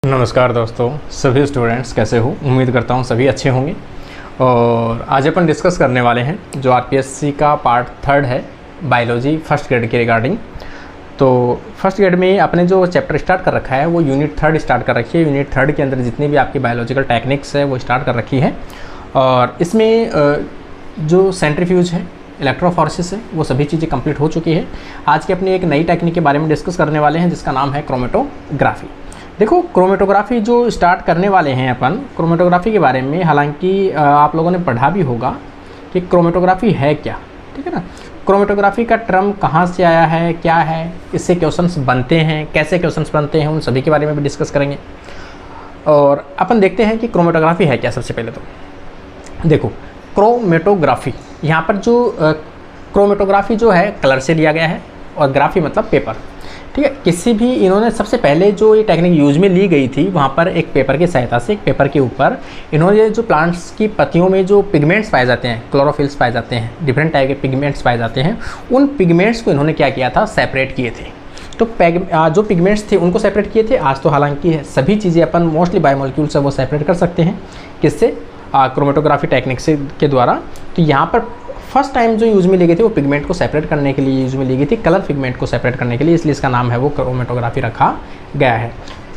नमस्कार दोस्तों, सभी स्टूडेंट्स कैसे हो। उम्मीद करता हूँ सभी अच्छे होंगे। और आज अपन डिस्कस करने वाले हैं जो आरपीएससी का पार्ट 3 है, बायोलॉजी फर्स्ट ग्रेड के रिगार्डिंग। तो फर्स्ट ग्रेड में आपने जो चैप्टर स्टार्ट कर रखा है वो यूनिट 3 स्टार्ट कर रखी है। यूनिट 3 के अंदर जितनी भी आपकी बायोलॉजिकल टेक्निक्स है वो स्टार्ट कर रखी है। और इसमें जो सेंट्रीफ्यूज है, इलेक्ट्रोफोरेसिस है, वो सभी चीज़ें कंप्लीट हो चुकी है। आज की अपनी एक नई टेक्निक के बारे में डिस्कस करने वाले हैं जिसका नाम है क्रोमेटोग्राफी। देखो, क्रोमेटोग्राफी जो स्टार्ट करने वाले हैं अपन, क्रोमेटोग्राफी के बारे में हालांकि आप लोगों ने पढ़ा भी होगा कि क्रोमेटोग्राफी है क्या, ठीक है ना। क्रोमेटोग्राफी का टर्म कहाँ से आया है, क्या है, इससे क्वेश्चंस बनते हैं, कैसे क्वेश्चंस बनते हैं, उन सभी के बारे में भी डिस्कस करेंगे। और अपन देखते हैं कि क्रोमेटोग्राफी है क्या। सबसे पहले तो देखो, क्रोमेटोग्राफी, यहाँ पर जो क्रोमेटोग्राफी जो है कलर से लिया गया है और ग्राफी मतलब पेपर, ठीक है। किसी भी इन्होंने सबसे पहले जो ये टेक्निक यूज में ली गई थी वहाँ पर एक पेपर की सहायता से, एक पेपर के ऊपर इन्होंने जो प्लांट्स की पत्तियों में जो पिगमेंट्स पाए जाते हैं, क्लोरोफिल्स पाए जाते हैं, डिफरेंट टाइप के पिगमेंट्स पाए जाते हैं, उन पिगमेंट्स को इन्होंने क्या किया था, सेपरेट किए थे। तो जो पिगमेंट्स थे उनको सेपरेट किए थे। आज तो हालांकि सभी चीज़ें अपन मोस्टली बायोमोलिक्यूल से वो सेपरेट कर सकते हैं, किससे, क्रोमेटोग्राफी टेक्निक से के द्वारा। तो यहाँ पर फर्स्ट टाइम जो यूज़ में ली गई थी वो पिगमेंट को सेपरेट करने के लिए यूज़ में ली गई थी, कलर पिगमेंट को सेपरेट करने के लिए, इसलिए इसका नाम है वो क्रोमेटोग्राफी रखा गया है।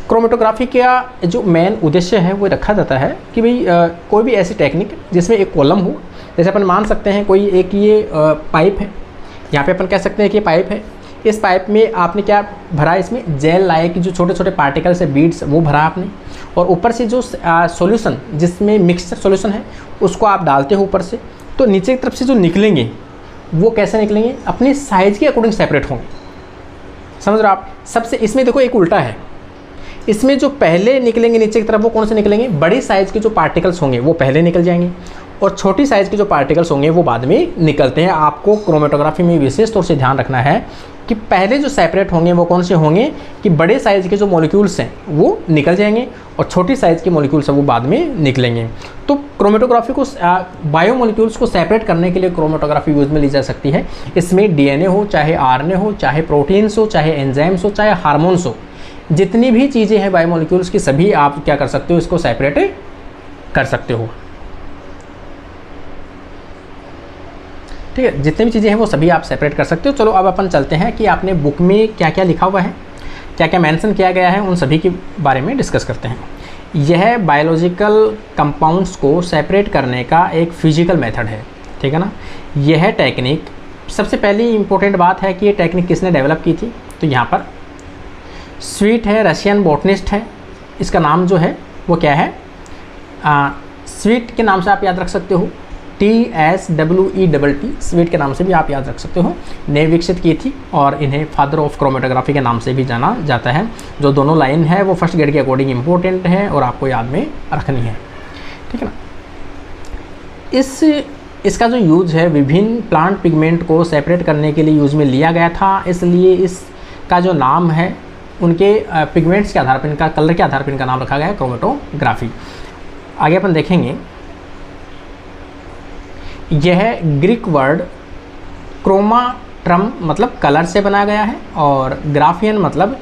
क्रोमेटोग्राफी का जो मेन उद्देश्य है वो रखा जाता है कि भाई कोई भी ऐसी टेक्निक जिसमें एक कॉलम हो, जैसे अपन मान सकते हैं कोई एक ये पाइप है, यहाँ पे अपन कह सकते हैं कि ये पाइप है। इस पाइप में आपने क्या भरा, इसमें जेल लाइक जो छोटे छोटे पार्टिकल्स है, बीड्स, वो भरा आपने, और ऊपर से जो सॉल्यूशन जिसमें मिक्सचर सॉल्यूशन है उसको आप डालते हो ऊपर से। तो नीचे की तरफ से जो निकलेंगे वो कैसे निकलेंगे, अपने साइज़ के अकॉर्डिंग सेपरेट होंगे। समझ रहे हो आप। सबसे इसमें देखो एक उल्टा है, इसमें जो पहले निकलेंगे नीचे की तरफ वो कौन से निकलेंगे, बड़ी साइज़ के जो पार्टिकल्स होंगे वो पहले निकल जाएंगे और छोटी साइज़ के जो पार्टिकल्स होंगे वो बाद में निकलते हैं। आपको क्रोमेटोग्राफी में विशेष तौर से ध्यान रखना है कि पहले जो सेपरेट होंगे वो कौन से होंगे कि बड़े साइज़ के जो मॉलिक्यूल्स हैं वो निकल जाएंगे और छोटी साइज़ के मॉलिक्यूल्स हैं वो बाद में निकलेंगे। तो क्रोमेटोग्राफी को बायोमोलिक्यूल्स को सेपरेट करने के लिए क्रोमेटोग्राफी यूज में ली जा सकती है। इसमें डीएनए हो, चाहे आरएनए हो, चाहे प्रोटीन्स हो, चाहे एंजाइम्स हो, चाहे हार्मोन्स हो, जितनी भी चीज़ें हैं बायोमोलिक्यूल्स की सभी आप क्या कर सकते हो, इसको सेपरेट कर सकते हो, ठीक है। जितनी भी चीज़ें हैं वो सभी आप सेपरेट कर सकते हो। चलो अब अपन चलते हैं कि आपने बुक में क्या क्या लिखा हुआ है, क्या क्या मेंशन किया गया है, उन सभी के बारे में डिस्कस करते हैं। यह बायोलॉजिकल कंपाउंड्स को सेपरेट करने का एक फिजिकल मेथड है, ठीक है ना। यह टेक्निक, सबसे पहली इंपॉर्टेंट बात है कि ये टेक्निक किसने डेवलप की थी, तो यहाँ पर स्वीट है, रशियन बॉटनिस्ट है। इसका नाम जो है वो क्या है, स्वीट के नाम से आप याद रख सकते हो, TSWETT, स्वीट के नाम से भी आप याद रख सकते हो, ने विकसित की थी। और इन्हें फादर ऑफ क्रोमेटोग्राफी के नाम से भी जाना जाता है। जो दोनों लाइन है वो फर्स्ट ग्रेड के अकॉर्डिंग इंपॉर्टेंट है और आपको याद में रखनी है, ठीक है ना। इसका जो यूज है विभिन्न प्लांट पिगमेंट को सेपरेट करने के लिए यूज में लिया गया था, इसलिए इसका जो नाम है उनके पिगमेंट्स के आधार पर, इनका कलर के आधार पर इनका नाम रखा गया है क्रोमेटोग्राफी। आगे अपन देखेंगे, यह ग्रीक वर्ड क्रोमाट्रम मतलब कलर से बनाया गया है और ग्राफियन मतलब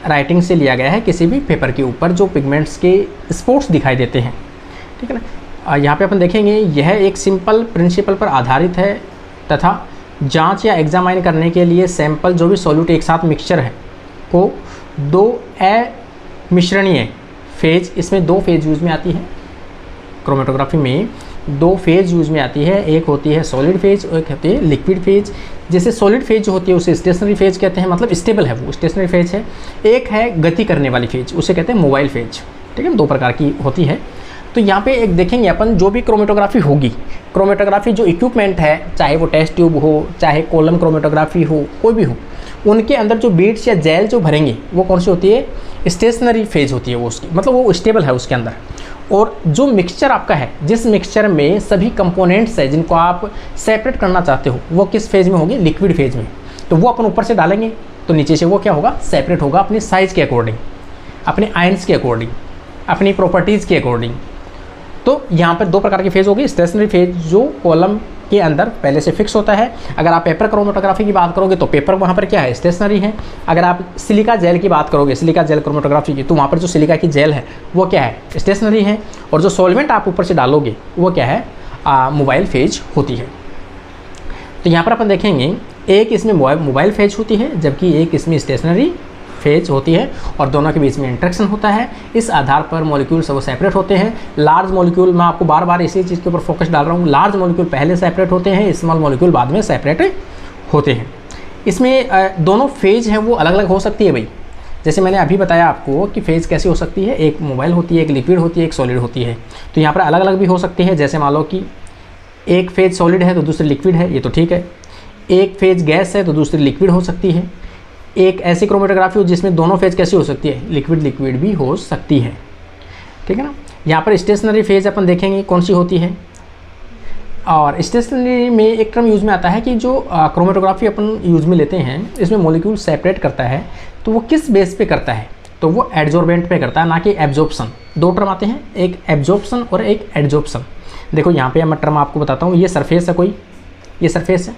राइटिंग से लिया गया है, किसी भी पेपर के ऊपर जो पिगमेंट्स के स्पॉट्स दिखाई देते हैं, ठीक है ना। यहाँ पे अपन देखेंगे यह एक सिंपल प्रिंसिपल पर आधारित है तथा जांच या एग्जामाइन करने के लिए सैंपल जो भी सॉल्यूट एक साथ मिक्सचर है को दो अमिश्रणीय फेज, इसमें दो फेज यूज में आती है क्रोमेटोग्राफी में, दो फेज यूज में आती है। एक होती है सॉलिड फेज और एक होती है लिक्विड फेज। जैसे सॉलिड फेज जो होती है उसे स्टेशनरी फेज कहते हैं, मतलब स्टेबल है वो, स्टेशनरी फेज है। एक है गति करने वाली फेज, उसे कहते हैं मोबाइल फेज, ठीक है। दो प्रकार की होती है। तो यहाँ पे एक देखेंगे अपन, जो भी क्रोमेटोग्राफी होगी, क्रोमेटोग्राफी जो इक्विपमेंट है, चाहे वो टेस्ट ट्यूब हो, चाहे कॉलम क्रोमेटोग्राफी हो, कोई भी हो, उनके अंदर जो बीड्स या जेल जो भरेंगे वो कौन सी होती है, स्टेशनरी फेज होती है वो उसकी, मतलब वो स्टेबल है उसके अंदर। और जो मिक्सचर आपका है, जिस मिक्सचर में सभी कंपोनेंट्स है जिनको आप सेपरेट करना चाहते हो, वो किस फेज में होगी, लिक्विड फेज में। तो वो अपन ऊपर से डालेंगे तो नीचे से वो क्या होगा, सेपरेट होगा अपनी साइज़ के अकॉर्डिंग, अपने आयंस के अकॉर्डिंग, अपनी प्रॉपर्टीज़ के अकॉर्डिंग। तो यहाँ पर दो प्रकार की फेज होगी, स्टेशनरी फेज जो कॉलम के अंदर पहले से फिक्स होता है। अगर आप पेपर क्रोमेटोग्राफी की बात करोगे तो पेपर वहाँ पर क्या है, स्टेशनरी है। अगर आप सिलिका जेल की बात करोगे, सिलिका जेल क्रोमेटोग्राफी की, तो वहाँ पर जो सिलिका की जेल है वो क्या है, स्टेशनरी है। और जो सॉल्वेंट आप ऊपर से डालोगे वो क्या है, मोबाइल फेज होती है। तो यहाँ पर अपन देखेंगे एक इसमें मोबाइल फेज होती है, जबकि एक इसमें स्टेशनरी फेज होती है, और दोनों के बीच में इंटरेक्शन होता है। इस आधार पर मॉलिक्यूल सब सेपरेट होते हैं। लार्ज मॉलिक्यूल, मैं आपको बार बार इसी चीज़ के ऊपर फोकस डाल रहा हूँ, लार्ज मॉलिक्यूल पहले सेपरेट होते हैं, स्मॉल मॉलिक्यूल बाद में सेपरेट होते हैं। इसमें दोनों फेज हैं वो अलग अलग हो सकती है भाई। जैसे मैंने अभी बताया आपको कि फेज कैसी हो सकती है, एक मोबाइल होती है, एक लिक्विड होती है, एक सॉलिड होती है। तो यहाँ पर अलग अलग भी हो सकती है। जैसे मान लो कि एक फेज सॉलिड है तो दूसरी लिक्विड है, ये तो ठीक है। एक फेज गैस है तो दूसरी लिक्विड हो सकती है। एक ऐसी क्रोमेटोग्राफी हो जिसमें दोनों फेज कैसी हो सकती है, लिक्विड लिक्विड भी हो सकती है, ठीक है ना। यहाँ पर स्टेशनरी फेज अपन देखेंगे कौन सी होती है। और स्टेशनरी में एक टर्म यूज़ में आता है कि जो क्रोमेटोग्राफी अपन यूज़ में लेते हैं, इसमें मॉलिक्यूल सेपरेट करता है तो वो किस बेस पे करता है, तो वो एड्जॉर्बेंट पे करता है, ना कि एब्जॉर्प्शन। दो टर्म आते हैं, एक एब्जॉर्प्शन और एक एड्जॉर्प्शन। देखो यहाँ पे मैं टर्म आपको बताता हूँ, ये सरफेस है कोई, ये सरफेस है।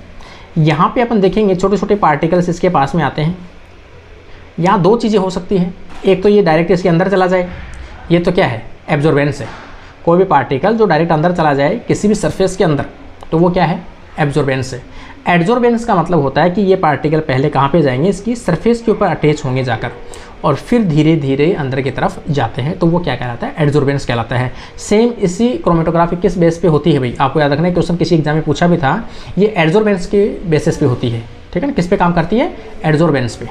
यहाँ पे अपन देखेंगे छोटे छोटे पार्टिकल्स इसके पास में आते हैं। यहाँ दो चीज़ें हो सकती हैं, एक तो ये डायरेक्ट इसके अंदर चला जाए, ये तो क्या है, एब्जॉर्बेंस है। कोई भी पार्टिकल जो डायरेक्ट अंदर चला जाए किसी भी सरफेस के अंदर, तो वो क्या है, एब्जॉर्बेंस है। एड्जॉर्बेंस का मतलब होता है कि ये पार्टिकल पहले कहाँ पे जाएंगे, इसकी सरफेस के ऊपर अटैच होंगे जाकर, और फिर धीरे धीरे अंदर की तरफ जाते हैं, तो वो क्या कहलाता है, एड्जॉर्बेंस कहलाता है। सेम इसी क्रोमेटोग्राफी किस बेस पे होती है भाई, आपको याद रखना है, क्वेश्चन किसी एग्जाम में पूछा भी था, ये एड्जॉर्बेंस के बेसिस पे होती है, ठीक है ना। किस पे काम करती है, एड्जॉर्बेंस पे।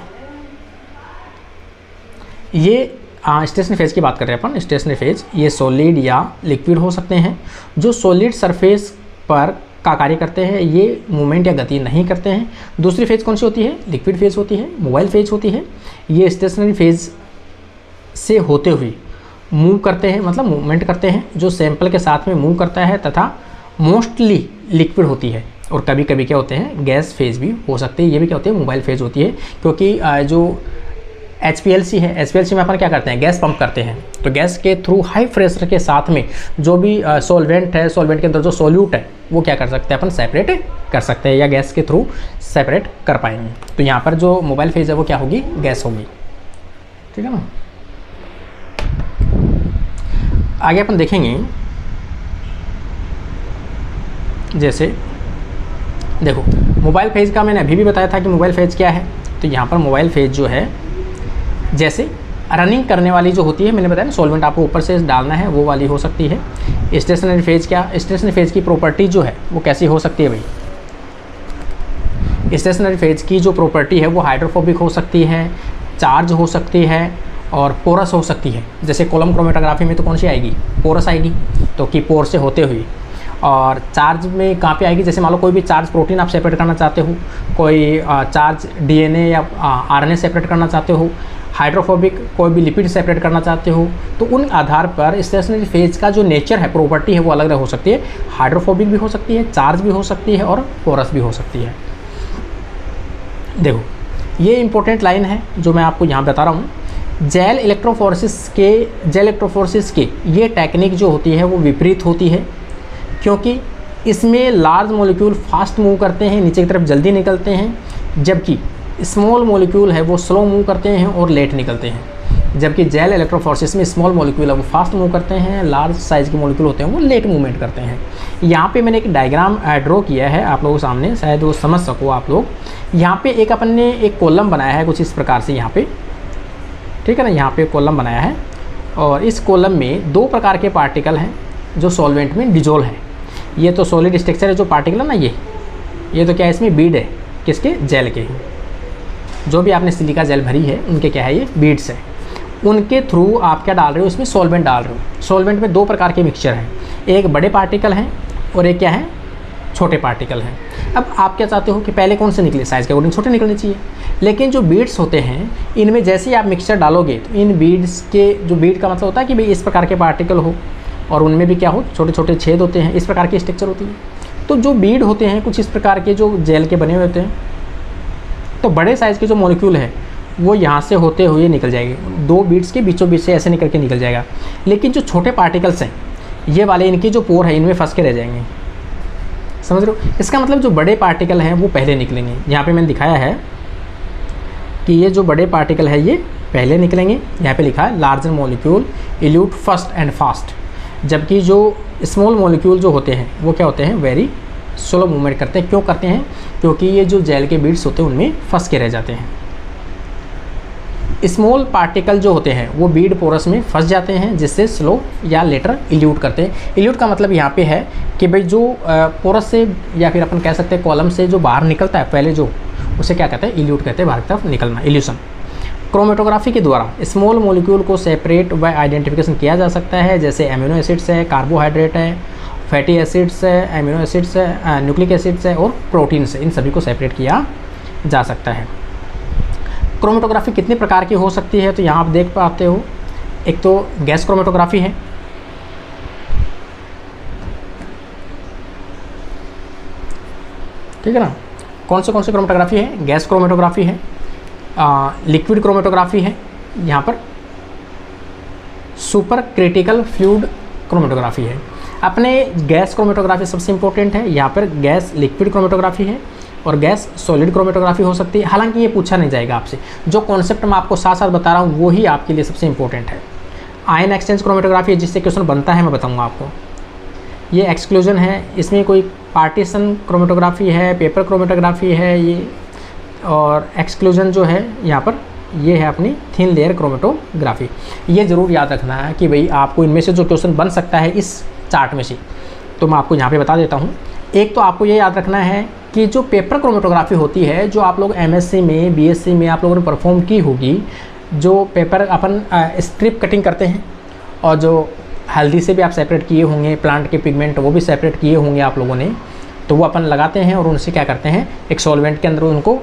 ये स्टेशनरी फेज की बात कर रहे हैं अपन। स्टेशनरी फेज ये सॉलिड या लिक्विड हो सकते हैं। जो सॉलिड सरफेस पर का कार्य करते हैं, ये मूवमेंट या गति नहीं करते हैं। दूसरी फेज कौन सी होती है, लिक्विड फेज होती है, मोबाइल फेज होती है। ये स्टेशनरी फेज से होते हुए मूव करते हैं, मतलब मूवमेंट करते हैं, जो सैंपल के साथ में मूव करता है, तथा मोस्टली लिक्विड होती है। और कभी कभी क्या होते हैं, गैस फेज भी हो सकती है। ये भी क्या होती है, मोबाइल फेज होती है। क्योंकि जो HPLC है, HPLC में अपन क्या करते हैं, गैस पंप करते हैं। तो गैस के थ्रू हाई प्रेशर के साथ में जो भी सॉल्वेंट है, सॉल्वेंट के अंदर जो सोल्यूट है, वो क्या कर सकते हैं, अपन सेपरेट कर सकते हैं, या गैस के थ्रू सेपरेट कर पाएंगे। तो यहाँ पर जो मोबाइल फेज है वो क्या होगी, गैस होगी, ठीक है ना। आगे अपन देखेंगे, जैसे देखो मोबाइल फेज का मैंने अभी भी बताया था कि मोबाइल फेज क्या है। तो यहाँ पर मोबाइल फेज जो है, जैसे रनिंग करने वाली जो होती है, मैंने बताया ना, सॉल्वेंट आपको ऊपर से डालना है, वो वाली हो सकती है। स्टेशनरी फेज क्या, स्टेशनरी फेज की प्रॉपर्टी जो है वो कैसी हो सकती है भाई, स्टेशनरी फेज की जो प्रॉपर्टी है वो हाइड्रोफोबिक हो सकती है, चार्ज हो सकती है, और पोरस हो सकती है। जैसे कॉलम क्रोमेटोग्राफी में तो कौन सी आएगी, पोरस आएगी, तो कि पोर से होते हुए। और चार्ज में कहाँ पे आएगी, जैसे मान लो कोई भी चार्ज प्रोटीन आप सेपरेट करना चाहते हो, कोई चार्ज DNA या RNA सेपरेट करना चाहते हो, हाइड्रोफोबिक कोई भी लिपिड सेपरेट करना चाहते हो, तो उन आधार पर स्टेशनरी फेज का जो नेचर है, प्रॉपर्टी है, वो अलग अलग हो सकती है। हाइड्रोफोबिक भी हो सकती है, चार्ज भी हो सकती है, और पोरस भी हो सकती है। देखो ये इंपॉर्टेंट लाइन है जो मैं आपको यहाँ बता रहा हूँ। जेल इलेक्ट्रोफोरेसिस के ये टेक्निक जो होती है वो विपरीत होती है, क्योंकि इसमें लार्ज मॉलिक्यूल फास्ट मूव करते हैं, नीचे की तरफ जल्दी निकलते हैं, जबकि स्मॉल मॉलिक्यूल है वो स्लो मूव करते हैं और लेट निकलते हैं। जबकि जेल इलेक्ट्रोफोरेसिस में स्मॉल मॉलिक्यूल है वो फास्ट मूव करते हैं, लार्ज साइज़ के मॉलिक्यूल होते हैं वो लेट मूवमेंट करते हैं। यहाँ पे मैंने एक डायग्राम ड्रॉ किया है आप लोगों के सामने, शायद वो समझ सको आप लोग। यहाँ पे एक अपन ने एक कॉलम बनाया है कुछ इस प्रकार से, यहाँ पे, ठीक है ना, यहाँ पे कॉलम बनाया है, और इस कॉलम में दो प्रकार के पार्टिकल हैं जो सॉल्वेंट में डिजोल्व है। ये तो सॉलिड स्ट्रक्चर है जो पार्टिकल है ना, ये तो क्या है, इसमें बीड है, किसके, जेल के। जो भी आपने सिलिका जेल भरी है उनके क्या है, ये बीड्स है। उनके थ्रू आप क्या डाल रहे हो, इसमें सॉल्वेंट डाल रहे हो। सॉल्वेंट में दो प्रकार के मिक्सचर हैं, एक बड़े पार्टिकल हैं और एक क्या है, छोटे पार्टिकल हैं। अब आप क्या चाहते हो कि पहले कौन से निकले, साइज़ के अकॉर्डिंग छोटे निकलने चाहिए। लेकिन जो बीड्स होते हैं इनमें जैसे ही आप मिक्सचर डालोगे तो इन बीड्स के, जो बीड का मतलब होता है कि भाई इस प्रकार के पार्टिकल हो, और उनमें भी क्या हो, छोटे छोटे छेद होते हैं, इस प्रकार की स्ट्रक्चर होती है। तो जो बीड होते हैं कुछ इस प्रकार के जो जेल के बने हुए होते हैं, तो बड़े साइज़ के जो मॉलिक्यूल है वो यहाँ से होते हुए निकल जाएंगे, दो बीड्स के बीचों बीच से ऐसे निकल के निकल जाएगा। लेकिन जो छोटे पार्टिकल्स हैं ये वाले, इनके जो पोर है इनमें फंस के रह जाएंगे, समझ रहे हो? इसका मतलब जो बड़े पार्टिकल हैं वो पहले निकलेंगे। यहाँ पे मैंने दिखाया है कि ये जो बड़े पार्टिकल है ये पहले निकलेंगे। यहाँ पे लिखा है larger molecule elute first and fast, जबकि जो स्मॉल मॉलिक्यूल जो होते हैं वो क्या होते हैं, वेरी स्लो मूवमेंट करते हैं। क्यों करते हैं? क्योंकि ये जो जेल के बीड्स होते हैं उनमें फंस के रह जाते हैं। स्मॉल पार्टिकल जो होते हैं वो बीड पोरस में फंस जाते हैं, जिससे स्लो या लेटर इल्यूट करते हैं। इल्यूट का मतलब यहाँ पे है कि भाई जो पोरस से या फिर अपन कह सकते हैं कॉलम से जो बाहर निकलता है पहले, जो उसे क्या कहते हैं, इल्यूट कहते हैं, बाहर की तरफ निकलना, इल्यूशन। क्रोमेटोग्राफी के द्वारा स्मॉल मॉलिक्यूल को सेपरेट व आइडेंटिफिकेशन किया जा सकता है, जैसे एमिनो एसिड्स है, कार्बोहाइड्रेट है, फैटी एसिड्स है, एमिनो एसिड्स है, न्यूक्लिक एसिड्स है और प्रोटीन्स है। इन सभी को सेपरेट किया जा सकता है। क्रोमेटोग्राफी कितने प्रकार की हो सकती है, तो यहाँ आप देख पाते हो, एक तो गैस क्रोमेटोग्राफी है, ठीक है ना। कौन से क्रोमेटोग्राफी है? गैस क्रोमेटोग्राफी है, लिक्विड क्रोमेटोग्राफी है, यहाँ पर सुपर क्रिटिकल फ्लूइड क्रोमेटोग्राफी है। अपने गैस क्रोमेटोग्राफी सबसे इंपॉर्टेंट है, यहाँ पर गैस लिक्विड क्रोमेटोग्राफी है और गैस सॉलिड क्रोमेटोग्राफी हो सकती है। हालांकि ये पूछा नहीं जाएगा आपसे, जो कॉन्सेप्ट मैं आपको साथ साथ बता रहा हूँ वो ही आपके लिए सबसे इंपॉर्टेंट है। आयन एक्सचेंज क्रोमेटोग्राफी है, जिससे क्वेश्चन बनता है, मैं बताऊँगा आपको। ये एक्सक्लूजन है, इसमें कोई पार्टीशन क्रोमेटोग्राफी है, पेपर क्रोमेटोग्राफी है ये, और एक्सक्लूजन जो है यहाँ पर ये है अपनी थिन लेयर क्रोमेटोग्राफी। ये ज़रूर याद रखना है कि भाई आपको इनमें से जो क्वेश्चन बन सकता है इस चार्ट में से, तो मैं आपको यहाँ पे बता देता हूँ। एक तो आपको ये याद रखना है कि जो पेपर क्रोमेटोग्राफी होती है, जो आप लोग एमएससी में, बीएससी में आप लोगों ने परफॉर्म की होगी, जो पेपर अपन स्ट्रिप कटिंग करते हैं, और जो हल्दी से भी आप सेपरेट किए होंगे, प्लांट के पिगमेंट वो भी सेपरेट किए होंगे आप लोगों ने, तो वो अपन लगाते हैं और उनसे क्या करते हैं, एक सॉल्वेंट के अंदर उनको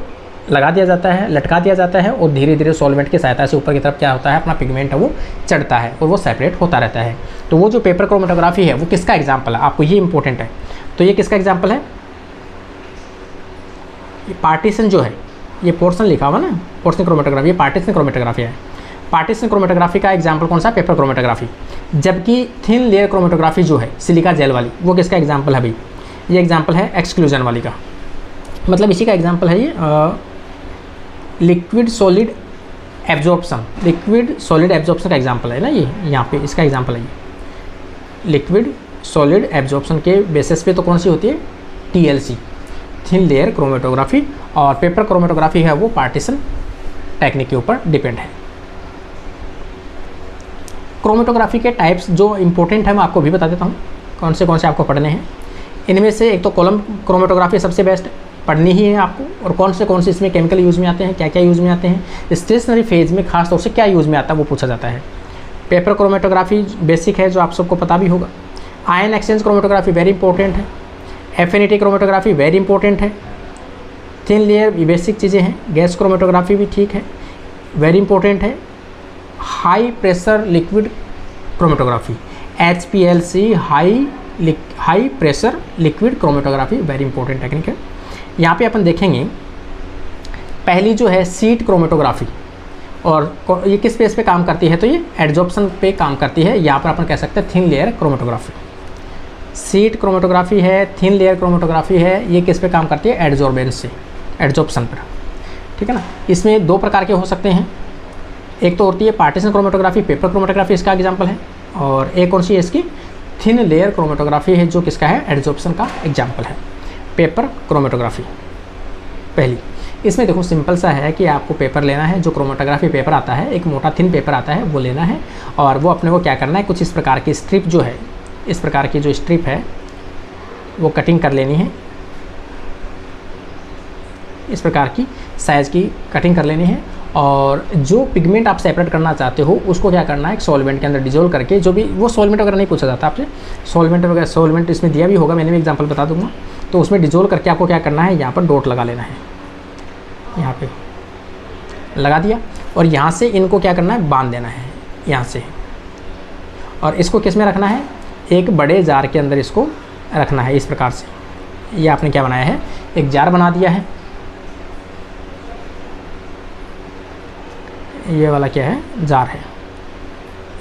लगा दिया जाता है, लटका दिया जाता है, और धीरे धीरे सॉल्वेंट की सहायता से ऊपर की तरफ क्या होता है, अपना पिगमेंट है वो चढ़ता है और वो सेपरेट होता रहता है। तो वो जो पेपर क्रोमेटोग्राफी है वो किसका एग्जाम्पल है, आपको ये इंपॉर्टेंट है। तो ये किसका एग्जाम्पल है? ये पार्टीशन जो है, ये पोर्शन लिखा हुआ ना, पोर्शन क्रोमेटोग्राफी, ये पार्टीशन क्रोमेटोग्राफी है। पार्टीशन क्रोमेटोग्राफी का एग्जाम्पल कौन सा? Paper chromatography. जबकि थिन लेयर क्रोमेटोग्राफी जो है, सिलिका जेल वाली, वो किसका एग्जाम्पल है भाई? ये एग्जाम्पल है एक्सक्लूजन वाली का, मतलब इसी का एग्जाम्पल है ये liquid solid absorption. Liquid solid absorption का एग्जाम्पल है ना ये, यहाँ पे इसका एग्जाम्पल है ये। लिक्विड सॉलिड एब्जॉर्प्शन के बेसिस पे तो कौन सी होती है? TLC, thin layer chromatography. और पेपर क्रोमेटोग्राफी है वो पार्टीशन टेक्निक के ऊपर डिपेंड है। क्रोमेटोग्राफी के टाइप्स जो इंपॉर्टेंट है मैं आपको भी बता देता हूँ, कौन से आपको पढ़ने हैं। इनमें से एक तो कॉलम क्रोमेटोग्राफी सबसे बेस्ट पढ़नी ही है आपको, और कौन से इसमें केमिकल यूज़ में आते हैं, क्या क्या यूज़ में आते हैं, स्टेशनरी फेज में खास तौर से क्या यूज़ में आता है वो पूछा जाता है। पेपर क्रोमेटोग्राफी बेसिक है जो आप सबको पता भी होगा। Ion exchange chromatography very important है। एफिनिटी क्रोमेटोग्राफी वेरी इंपॉर्टेंट है। थिन लेयर ये बेसिक चीज़ें हैं। गैस क्रोमेटोग्राफी भी ठीक है, वेरी इंपॉर्टेंट है। High pressure liquid chromatography, HPLC, high pressure liquid chromatography very important technique है। यहाँ पे अपन देखेंगे पहली जो है सीट क्रोमेटोग्राफी, और ये किस बेस पे काम करती है, तो ये एड्जॉर्प्शन पे काम करती है। यहाँ पर अपन कह सकते हैं thin layer chromatography. Seat chromatography है, थिन लेयर क्रोमेटोग्राफी है, ये किस पे काम करती है? एड्जॉर्बेंस से, एड्जॉर्प्शन पर, ठीक है ना। इसमें दो प्रकार के हो सकते हैं, एक तो होती है पार्टीशन क्रोमेटोग्राफी, पेपर क्रोमेटोग्राफी इसका एग्जाम्पल है, और एक कौन सी है इसकी? थिन लेयर क्रोमेटोग्राफी है, जो किसका है? एड्जॉर्प्शन का एग्जाम्पल है। पेपर क्रोमेटोग्राफी पहली, इसमें देखो सिंपल सा है कि आपको पेपर लेना है, जो क्रोमेटोग्राफी पेपर आता है, एक मोटा थिन पेपर आता है वो लेना है, और वो अपने को क्या करना है, कुछ इस प्रकार की स्ट्रिप जो है, इस प्रकार की जो स्ट्रिप है वो कटिंग कर लेनी है, इस प्रकार की साइज़ की कटिंग कर लेनी है। और जो पिगमेंट आप सेपरेट करना चाहते हो उसको क्या करना है, एक सॉल्वेंट के अंदर डिजोल्व करके, जो भी वो सॉल्वेंट वगैरह नहीं पूछा जाता आपसे, सॉल्वेंट वगैरह, सॉल्वेंट इसमें दिया भी होगा, मैंने भी एग्जांपल बता दूंगा, तो उसमें डिजोल्व करके आपको क्या करना है, यहाँ पर डॉट लगा लेना है, यहाँ पे लगा दिया, और यहाँ से इनको क्या करना है, बांध देना है यहाँ से, और इसको किस में रखना है, एक बड़े जार के अंदर इसको रखना है इस प्रकार से। ये आपने क्या बनाया है, एक जार बना दिया है, ये वाला क्या है, जार है,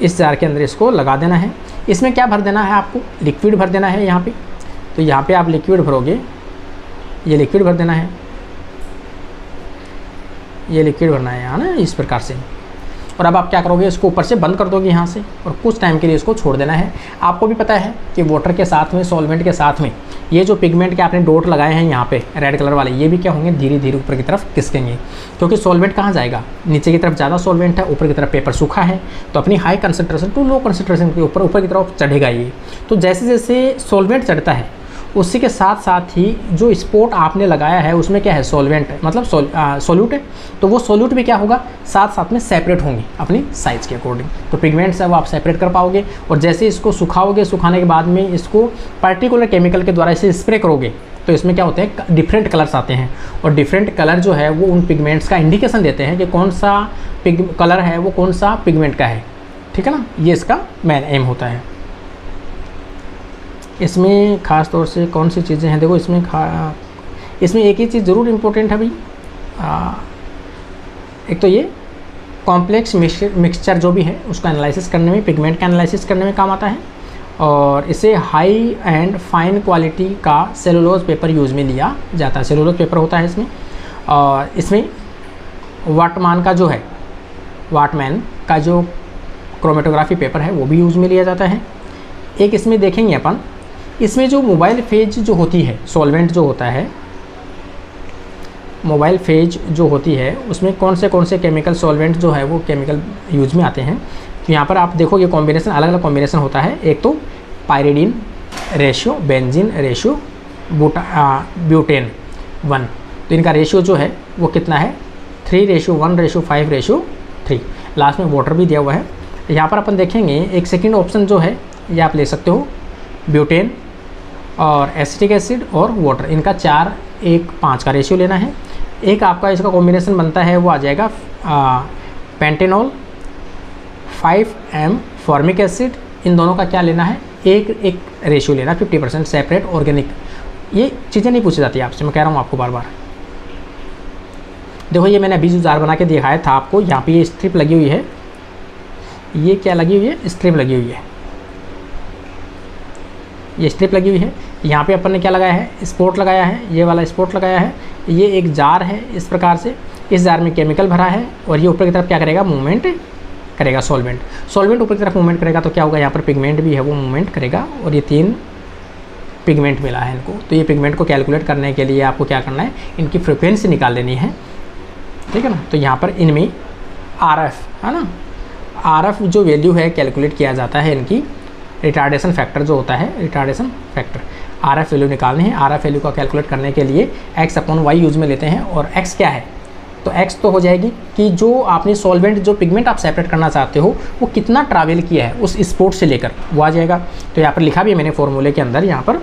इस जार के अंदर इसको लगा देना है। इसमें क्या भर देना है आपको, लिक्विड भर देना है यहाँ पे। तो यहाँ पे आप लिक्विड भरोगे, ये लिक्विड भर देना है, ये लिक्विड भरना है यहाँ ना, इस प्रकार से। और अब आप क्या करोगे, इसको ऊपर से बंद कर दोगे यहाँ से और कुछ टाइम के लिए इसको छोड़ देना है। आपको भी पता है कि वाटर के साथ में, सॉल्वेंट के साथ में ये जो पिगमेंट के आपने डॉट लगाए हैं यहाँ पे रेड कलर वाले, ये भी क्या होंगे, धीरे धीरे ऊपर की तरफ खिसकेंगे, क्योंकि सॉल्वेंट कहाँ जाएगा, नीचे की तरफ ज़्यादा सॉल्वेंट है, ऊपर की तरफ पेपर सूखा है, तो अपनी high concentration to low concentration के ऊपर की तरफ चढ़ेगा ये। तो जैसे जैसे सॉल्वेंट चढ़ता है उसी के साथ साथ ही जो स्पॉट आपने लगाया है उसमें क्या है, सॉल्वेंट है, मतलब सोल्यूट है, तो वो सोल्यूट भी क्या होगा, साथ साथ में सेपरेट होंगे अपनी साइज़ के अकॉर्डिंग। तो पिगमेंट्स है वो आप सेपरेट कर पाओगे। और जैसे इसको सुखाओगे, सुखाने के बाद में इसको पर्टिकुलर केमिकल के द्वारा इसे स्प्रे करोगे, तो इसमें क्या होते हैं, डिफरेंट कलर्स आते हैं, और डिफरेंट कलर जो है वो उन पिगमेंट्स का इंडिकेशन देते हैं कि कौन सा कलर है वो कौन सा पिगमेंट का है, ठीक है ना। ये इसका मेन एम होता है। इसमें ख़ास तौर से कौन सी चीज़ें हैं, देखो इसमें एक ही चीज़ ज़रूर इम्पोर्टेंट है भाई, एक तो ये कॉम्प्लेक्स मिक्सचर जो भी है उसका एनालिसिस करने में, पिगमेंट का एनालिसिस करने में काम आता है, और इसे हाई एंड फाइन क्वालिटी का सेलुलोज पेपर यूज़ में लिया जाता है। सेलुलोज पेपर होता है इसमें, और इसमें वाटमैन का जो क्रोमेटोग्राफी पेपर है वो भी यूज़ में लिया जाता है। एक इसमें देखेंगे अपन, इसमें जो मोबाइल फेज जो होती है, सॉल्वेंट जो होता है, मोबाइल फेज जो होती है उसमें कौन से केमिकल सॉल्वेंट जो है वो केमिकल यूज में आते हैं। तो यहाँ पर आप देखो ये कॉम्बिनेशन, अलग अलग कॉम्बिनेशन होता है। एक तो pyridine ratio, benzene ratio, butane 1, तो इनका रेशियो जो है वो कितना है, 3:1:5:3। लास्ट में वाटर भी दिया हुआ है। यहाँ पर अपन देखेंगे एक सेकेंड ऑप्शन जो है ये आप ले सकते हो, ब्यूटेन और एसिटिक एसिड और वाटर, इनका 4:1:5 का रेशियो लेना है। एक आपका इसका कॉम्बिनेशन बनता है वो आ जाएगा पेंटेनॉल 5m फॉर्मिक एसिड, इन दोनों का क्या लेना है, एक रेशियो लेना, 50% सेपरेट ऑर्गेनिक। ये चीज़ें नहीं पूछी जाती आपसे, मैं कह रहा हूँ आपको बार बार। देखो ये मैंने अभी जो जार बना के दिखाया था आपको, यहाँ पे ये स्ट्रिप लगी हुई है, ये क्या लगी हुई है, स्ट्रिप लगी हुई है, ये स्ट्रिप लगी हुई है। यहाँ पे अपन ने क्या लगाया है, स्पॉट लगाया है, ये वाला स्पॉट लगाया है। ये एक जार है, इस प्रकार से इस जार में केमिकल भरा है, और ये ऊपर की तरफ क्या करेगा, मूवमेंट करेगा, सॉल्वेंट ऊपर की तरफ मूवमेंट करेगा, तो क्या होगा, यहाँ पर पिगमेंट भी है वो मूवमेंट करेगा। और ये 3 पिगमेंट मिला है इनको, तो ये पिगमेंट को कैलकुलेट करने के लिए आपको क्या करना है, इनकी फ्रिक्वेंसी निकाल लेनी है, ठीक है ना। तो यहाँ पर इनमें RF है ना, RF जो वैल्यू है कैलकुलेट किया जाता है इनकी, रिटार्डेशन फैक्टर जो होता है, रिटार्डेशन फैक्टर, RF वैल्यू निकालनी है। RF वैल्यू को कैलकुलेट करने के लिए x/y यूज़ में लेते हैं, और x क्या है, तो x तो हो जाएगी कि जो आपने सॉल्वेंट, जो पिगमेंट आप सेपरेट करना चाहते हो वो कितना ट्रैवल किया है उस स्पॉट से लेकर, वो आ जाएगा। तो यहाँ पर लिखा भी है मैंने फॉर्मूले के अंदर, यहाँ पर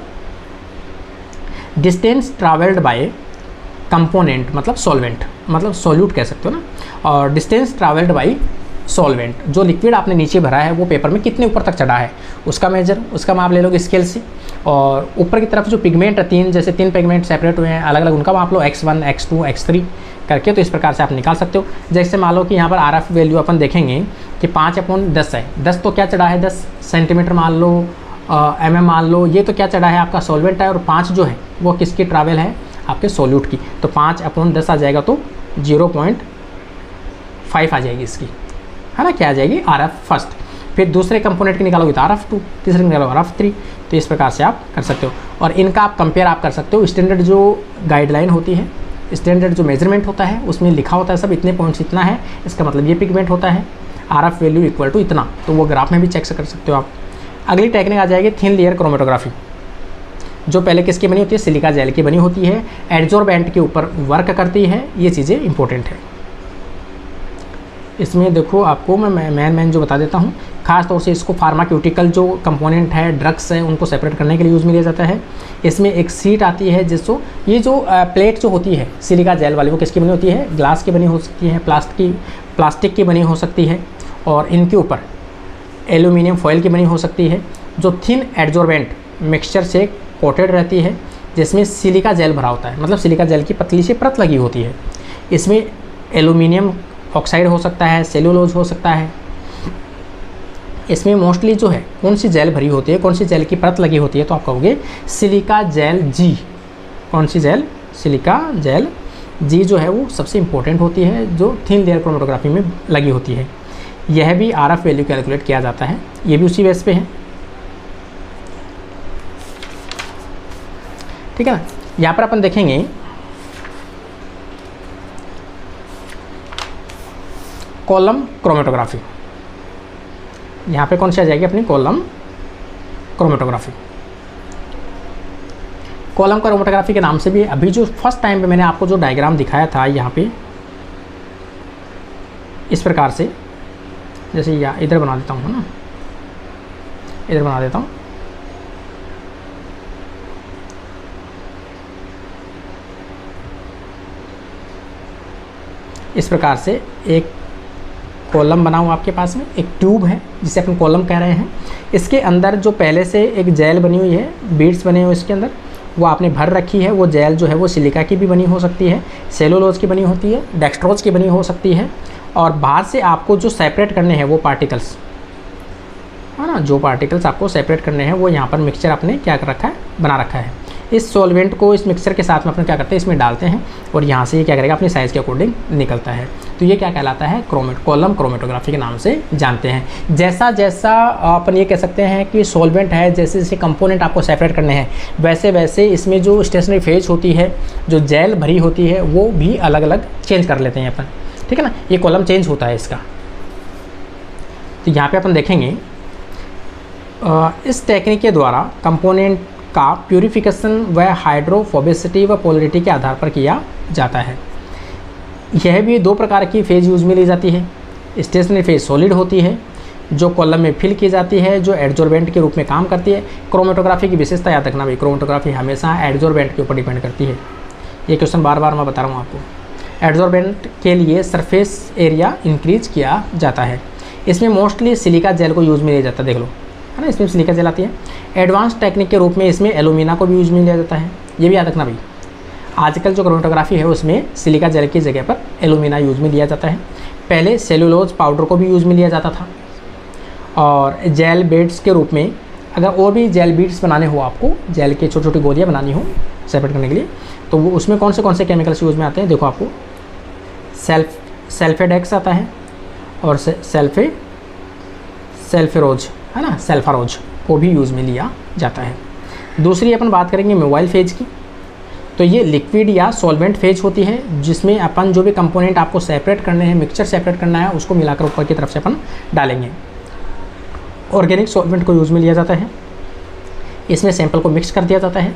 डिस्टेंस ट्रैवल्ड बाय कंपोनेंट, मतलब सॉल्वेंट, मतलब सॉल्यूट कह सकते हो ना, और डिस्टेंस ट्रैवल्ड बाय सॉल्वेंट, जो लिक्विड आपने नीचे भरा है वो पेपर में कितने ऊपर तक चढ़ा है उसका मेजर, उसका माप ले लोगे स्केल से। और ऊपर की तरफ जो पिगमेंट है, जैसे 3 पिगमेंट सेपरेट हुए हैं अलग अलग, उनका माप लो x1 x2 x3 करके, तो इस प्रकार से आप निकाल सकते हो। जैसे मान लो कि यहाँ पर RF वैल्यू अपन देखेंगे कि 5/10 है, 10 तो क्या चढ़ा है, 10 सेंटीमीटर मान लो, mm मान लो, ये तो क्या चढ़ा है आपका सॉल्वेंट है, और 5 जो है वो किसकी ट्रैवल है, आपके सोल्यूट की, तो 5/10 आ जाएगा, तो 0.5 आ जाएगी इसकी, है ना, क्या आ जाएगी, RF फर्स्ट। फिर दूसरे कंपोनेंट की निकालोगे तो RF2, तीसरे की निकालोगे RF3, तो इस प्रकार से आप कर सकते हो। और इनका आप कंपेयर आप कर सकते हो, स्टैंडर्ड जो गाइडलाइन होती है, स्टैंडर्ड जो मेजरमेंट होता है उसमें लिखा होता है सब, इतने पॉइंट्स इतना है, इसका मतलब ये पिगमेंट होता है, RF वैल्यू इक्वल टू इतना, तो वो ग्राफ में भी चेक कर सकते हो आप। अगली टेक्निक आ जाएगी थिन लेयर क्रोमेटोग्राफी, जो पहले किसकी बनी होती है, सिलिका जेल की बनी होती है, एडजॉर्बेंट के ऊपर वर्क करती है, ये चीज़ें इंपॉर्टेंट है। इसमें देखो आपको मैं मैन जो बता देता हूँ, खास तौर से इसको फार्माक्यूटिकल जो कंपोनेंट है, ड्रग्स है, उनको सेपरेट करने के लिए यूज़ में लिया जाता है। इसमें एक सीट आती है जिसको, ये जो प्लेट जो होती है सिलिका जेल वाली, वो किसकी बनी होती है, ग्लास की बनी हो सकती है, प्लास्टिक की बनी हो सकती है, और इनके ऊपर एल्यूमिनियम फॉयल की बनी हो सकती है, जो थिन एडजॉर्बेंट मिक्सचर से कोटेड रहती है, जिसमें सिलिका जेल भरा होता है, मतलब सिलिका जेल की पतली सी परत लगी होती है। इसमें एल्यूमिनियम ऑक्साइड हो सकता है, सेलुलोज हो सकता है, इसमें मोस्टली जो है कौन सी जेल भरी होती है, कौन सी जेल की परत लगी होती है, तो आप कहोगे सिलिका जेल जी। कौन सी जेल? सिलिका जेल जी जो है वो सबसे इंपॉर्टेंट होती है, जो थिन लेयर क्रोमेटोग्राफी में लगी होती है। यह भी RF वैल्यू कैलकुलेट किया जाता है, ये भी उसी बेस पे है, ठीक है ना। यहाँ पर अपन देखेंगे कॉलम क्रोमेटोग्राफी। यहाँ पे कौन सी आ जाएगी अपनी? Column chromatography. कॉलम क्रोमेटोग्राफी के नाम से भी अभी जो फर्स्ट टाइम पे मैंने आपको जो डायग्राम दिखाया था यहाँ पे इस प्रकार से, जैसे या इधर बना देता हूँ ना, इधर बना देता हूँ, इस प्रकार से एक कॉलम बना हुआ आपके पास में, एक ट्यूब है जिसे अपन कॉलम कह रहे हैं। इसके अंदर जो पहले से एक जेल बनी हुई है, बीड्स बने हुए इसके अंदर, वो आपने भर रखी है। वो जेल जो है वो सिलिका की भी बनी हो सकती है, सेलुलोज की बनी होती है, डेक्सट्रोज की बनी हो सकती है। और बाहर से आपको जो सेपरेट करने हैं वो पार्टिकल्स, है ना, जो पार्टिकल्स आपको सेपरेट करने हैं वो यहाँ पर मिक्सचर आपने क्या कर रखा है? बना रखा है। इस सॉल्वेंट को इस मिक्सचर के साथ में अपन क्या करते हैं? इसमें डालते हैं और यहाँ से ये क्या करेगा? अपनी साइज़ के अकॉर्डिंग निकलता है। तो ये क्या कहलाता है? कॉलम क्रोमेटोग्राफी के नाम से जानते हैं। जैसा जैसा अपन ये कह सकते हैं कि सॉल्वेंट है, जैसे जैसे कंपोनेंट आपको सेपरेट करने हैं, वैसे वैसे इसमें जो स्टेशनरी फेज होती है, जो जेल भरी होती है, वो भी अलग अलग चेंज कर लेते हैं अपन, ठीक है ना। ये कॉलम चेंज होता है इसका। तो यहाँ पे अपन देखेंगे इस टेक्निक के द्वारा कंपोनेंट का प्यूरिफिकेशन व हाइड्रोफोबिसिटी व पोलरिटी के आधार पर किया जाता है। यह भी दो प्रकार की फेज यूज में ली जाती है। स्टेशनरी फेज सॉलिड होती है जो कॉलम में फिल की जाती है, जो एडजॉर्बेंट के रूप में काम करती है। क्रोमेटोग्राफी की विशेषता याद रखना भाई, क्रोमेटोग्राफी हमेशा एडजॉर्बेंट के ऊपर डिपेंड करती है। ये क्वेश्चन बार बार मैं बता रहा हूँ आपको। एडजॉर्बेंट के लिए सरफेस एरिया इंक्रीज किया जाता है। इसमें मोस्टली सिलिका जेल को यूज में लिया जाता है, देख लो, है ना, इसमें सिलिका जेल आती है। एडवांस टेक्निक के रूप में इसमें एलुमिना को भी यूज में लिया जाता है, ये भी याद रखना भाई। आजकल जो क्रोमेटोग्राफी है उसमें सिलिका जेल की जगह पर एलुमिना यूज में लिया जाता है। पहले सेलुलोज पाउडर को भी यूज में लिया जाता था। और जेल बेड्स के रूप में, अगर और भी जेल बीड्स बनाने हो, आपको जेल के छोटी छोटी गोलियाँ बनानी हो सेपरेट करने के लिए, तो वो उसमें कौन से केमिकल्स यूज में आते हैं? देखो, आपको सल्फेडेक्स आता है और सल्फेरोज, है ना, सल्फारोज को भी यूज़ में लिया जाता है। दूसरी अपन बात करेंगे मोबाइल फेज की। तो ये लिक्विड या सॉल्वेंट फेज होती है, जिसमें अपन जो भी कंपोनेंट आपको सेपरेट करने हैं, मिक्सचर सेपरेट करना है, उसको मिलाकर ऊपर की तरफ से अपन डालेंगे। ऑर्गेनिक सॉल्वेंट को यूज़ में लिया जाता है। इसमें सैंपल को मिक्स कर दिया जाता है।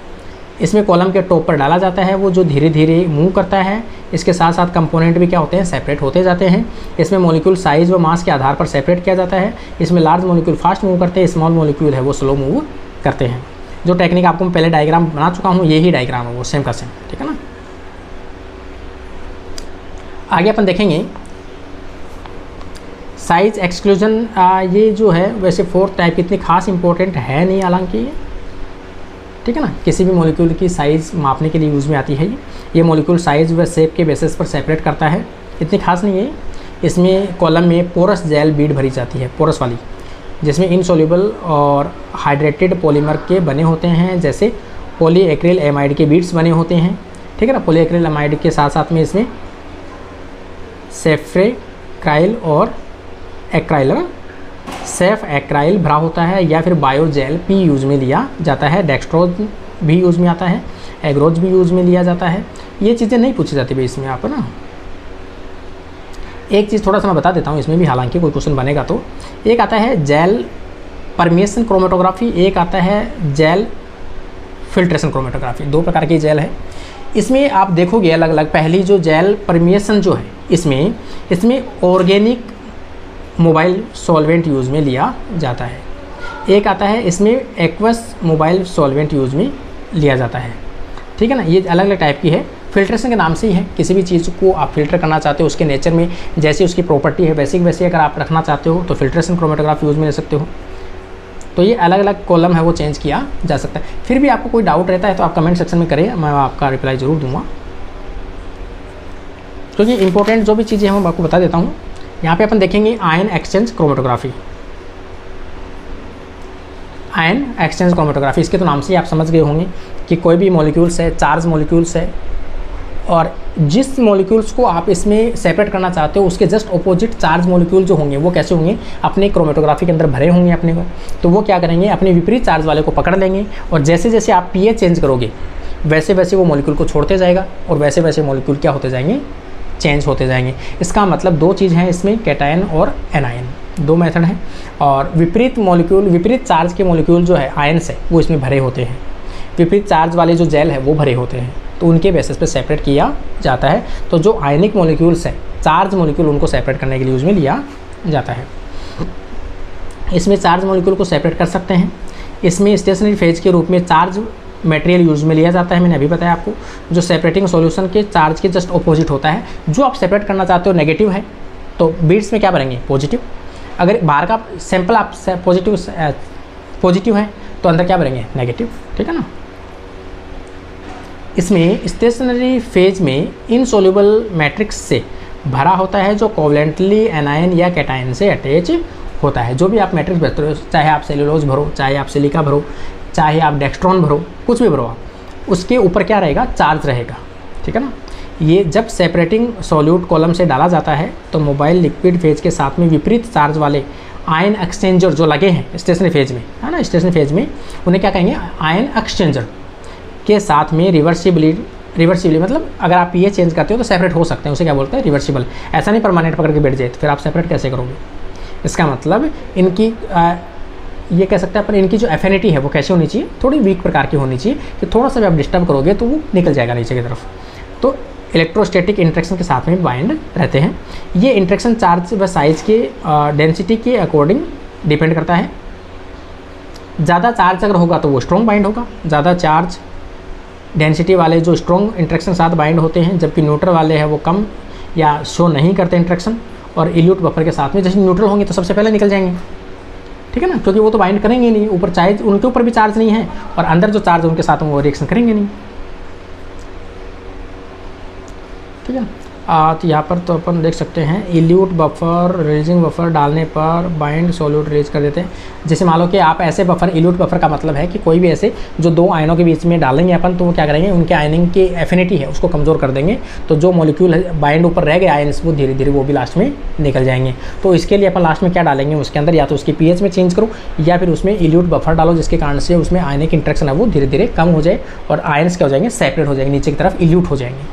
इसमें कॉलम के टॉप पर डाला जाता है, वो जो धीरे धीरे मूव करता है। इसके साथ साथ कंपोनेंट भी क्या होते हैं? सेपरेट होते जाते हैं। इसमें मॉलिक्यूल साइज़ व मास के आधार पर सेपरेट किया जाता है। इसमें लार्ज मॉलिक्यूल फास्ट मूव करते हैं, स्मॉल मॉलिक्यूल है वो स्लो मूव करते हैं। जो टेक्निक आपको मैं पहले डायग्राम बना चुका हूँ, यही डायग्राम है वो सेम का सेम, ठीक है ना। आगे अपन देखेंगे साइज एक्सक्लूजन। ये जो है वैसे फोर्थ टाइप इतनी खास इंपॉर्टेंट है नहीं, हालांकि, ठीक है ना। किसी भी मॉलिक्यूल की साइज़ मापने के लिए यूज़ में आती है। ये मॉलिक्यूल साइज़ व शेप के बेसिस पर सेपरेट करता है, इतनी खास नहीं है। इसमें कॉलम में पोरस जेल बीड भरी जाती है, पोरस वाली, जिसमें इनसॉल्युबल और हाइड्रेटेड पॉलीमर के बने होते हैं, जैसे पॉलीएक्रिल एमाइड के बीड्स बने होते हैं, ठीक है ना। पॉलीएक्रिल एमाइड के साथ साथ में इसमें सेफ्रेक्राइल और एक्राइल, सेफ एक्राइल भरा होता है, या फिर बायोजेल पी यूज़ में लिया जाता है। डेक्सट्रोज भी यूज़ में आता है, एग्रोज भी यूज़ में लिया जाता है। ये चीज़ें नहीं पूछी जाती भाई इसमें, आप ना एक चीज़ थोड़ा सा मैं बता देता हूँ इसमें भी, हालांकि कोई क्वेश्चन बनेगा तो। एक आता है जेल परमिएशन क्रोमेटोग्राफी, एक आता है जेल फिल्ट्रेशन क्रोमेटोग्राफी। दो प्रकार की जेल है। इसमें आप देखोगे अलग अलग। पहली जो जेल परमिएशन जो है, इसमें ऑर्गेनिक मोबाइल सॉल्वेंट यूज़ में लिया जाता है। एक आता है इसमें एक्वस मोबाइल सॉल्वेंट यूज़ में लिया जाता है, ठीक है ना। ये अलग अलग टाइप की है। फिल्ट्रेशन के नाम से ही है, किसी भी चीज़ को आप फिल्टर करना चाहते हो, उसके नेचर में जैसी उसकी प्रॉपर्टी है वैसी अगर आप रखना चाहते हो तो फिल्ट्रेशन क्रोमेटोग्राफ यूज़ में ले सकते हो। तो ये अलग अलग कॉलम है वो चेंज किया जा सकता है। फिर भी आपको कोई डाउट रहता है तो आप कमेंट सेक्शन में करें, मैं आपका रिप्लाई ज़रूर दूंगा। क्योंकि इंपॉर्टेंट जो भी चीज़ें हैं मैं आपको बता देता हूँ। यहाँ पे अपन देखेंगे ion exchange chromatography. Ion exchange chromatography. इसके तो नाम से ही आप समझ गए होंगे कि कोई भी मॉलिक्यूल्स है, चार्ज मॉलिक्यूल्स है, और जिस मॉलिक्यूल्स को आप इसमें सेपरेट करना चाहते हो उसके जस्ट अपोजिट चार्ज मॉलिक्यूल जो होंगे वो कैसे होंगे, अपने क्रोमेटोग्राफी के अंदर भरे होंगे अपने को। तो वो क्या करेंगे, अपने विपरीत चार्ज वाले को पकड़ लेंगे और जैसे जैसे आप पीएच चेंज करोगे वैसे वैसे वो मॉलिक्यूल को छोड़ते जाएगा और वैसे वैसे मॉलिक्यूल क्या होते जाएंगे, चेंज होते जाएंगे। इसका मतलब दो चीज़ हैं इसमें, कैटायन और एनायन, दो मेथड हैं। और विपरीत मॉलिक्यूल, विपरीत चार्ज के मॉलिक्यूल जो है आयन्स है वो इसमें भरे होते हैं, विपरीत चार्ज वाले जो जेल है वो भरे होते हैं, तो उनके बेसिस पे सेपरेट किया जाता है। तो जो आयनिक मॉलिक्यूल्स हैं, चार्ज मॉलिक्यूल, उनको सेपरेट करने के लिए उसमें लिया जाता है। इसमें चार्ज मॉलिक्यूल को सेपरेट कर सकते हैं। इसमें स्टेशनरी फेज के रूप में चार्ज मटेरियल यूज में लिया जाता है, मैंने अभी बताया आपको, जो सेपरेटिंग सॉल्यूशन के चार्ज के जस्ट अपोजिट होता है। जो आप सेपरेट करना चाहते हो नेगेटिव है तो बीड्स में क्या भरेंगे, पॉजिटिव। अगर बाहर का सैंपल आप पॉजिटिव है तो अंदर क्या भरेंगे, नेगेटिव, ठीक है ना। इसमें स्टेशनरी फेज में इनसोल्यूबल मैट्रिक्स से भरा होता है जो कोवलेंटली एनायन या कैटायन से अटैच होता है। जो भी आप मैट्रिक्स भरते हो, चाहे आप सेलुलोज भरो, चाहे आप सिलिका भरो, चाहे आप डेक्स्ट्रॉन भरो, कुछ भी भरो आप, उसके ऊपर क्या रहेगा, चार्ज रहेगा, ठीक है ना। ये जब सेपरेटिंग सॉल्यूट कॉलम से डाला जाता है तो मोबाइल लिक्विड फेज के साथ में विपरीत चार्ज वाले आयन एक्सचेंजर जो लगे हैं स्टेशनरी फेज में, है ना, स्टेशनरी फेज में, उन्हें क्या कहेंगे, आयन एक्सचेंजर के साथ में रिवर्सिबली मतलब अगर आप ये चेंज करते हो तो सेपरेट हो सकते हैं, उसे क्या बोलते हैं, रिवर्सिबल। ऐसा नहीं परमानेंट पकड़ के बैठ जाए तो फिर आप सेपरेट कैसे करोगे। इसका मतलब इनकी ये कह सकते हैं अपन, इनकी जो एफिनिटी है वो कैसे होनी चाहिए, थोड़ी वीक प्रकार की होनी चाहिए कि थोड़ा सा भी आप डिस्टर्ब करोगे तो वो निकल जाएगा नीचे की तरफ। तो इलेक्ट्रोस्टैटिक इंट्रैक्शन के साथ में बाइंड रहते हैं। ये इंट्रैक्शन चार्ज व साइज के डेंसिटी के अकॉर्डिंग डिपेंड करता है। ज़्यादा चार्ज अगर होगा तो वो स्ट्रॉन्ग बाइंड होगा, ज़्यादा चार्ज डेंसिटी वाले जो स्ट्रॉन्ग इंट्रैक्शन साथ बाइंड होते हैं, जबकि न्यूट्रल वाले हैं वो कम या शो नहीं करते इंट्रैक्शन। और इल्यूट बफर के साथ में जैसे न्यूट्रल होंगे तो सबसे पहले निकल जाएंगे, ठीक है ना, क्योंकि वो तो बाइंड करेंगे नहीं, ऊपर चार्ज उनके ऊपर भी चार्ज नहीं है और अंदर जो चार्ज उनके साथ वो रिएक्शन करेंगे नहीं, ठीक है। तो यहाँ पर तो अपन देख सकते हैं इल्यूट बफर, रिलीजिंग बफर डालने पर बाइंड सॉल्यूट रिलीज कर देते हैं। जैसे मान लो कि आप ऐसे बफर, इल्यूट बफर का मतलब है कि कोई भी ऐसे जो दो आयनों के बीच में डालेंगे अपन, तो वो क्या करेंगे, उनके आयनिंग की एफिनिटी है उसको कमज़ोर कर देंगे, तो जो मॉलिक्यूल है बाइंड ऊपर रह गए आयन्स वो धीरे धीरे वो भी लास्ट में निकल जाएंगे। तो इसके लिए अपन लास्ट में क्या डालेंगे उसके अंदर, या तो उसकी पीएच में चेंज करो या फिर उसमें इल्यूट बफर डालो, जिसके कारण से उसमें आयनिक इंट्रैक्शन है वो धीरे धीरे कम हो जाए और आयन्स क्या हो जाएंगे, सेपरेट हो जाएंगे, नीचे की तरफ इल्यूट हो जाएंगे,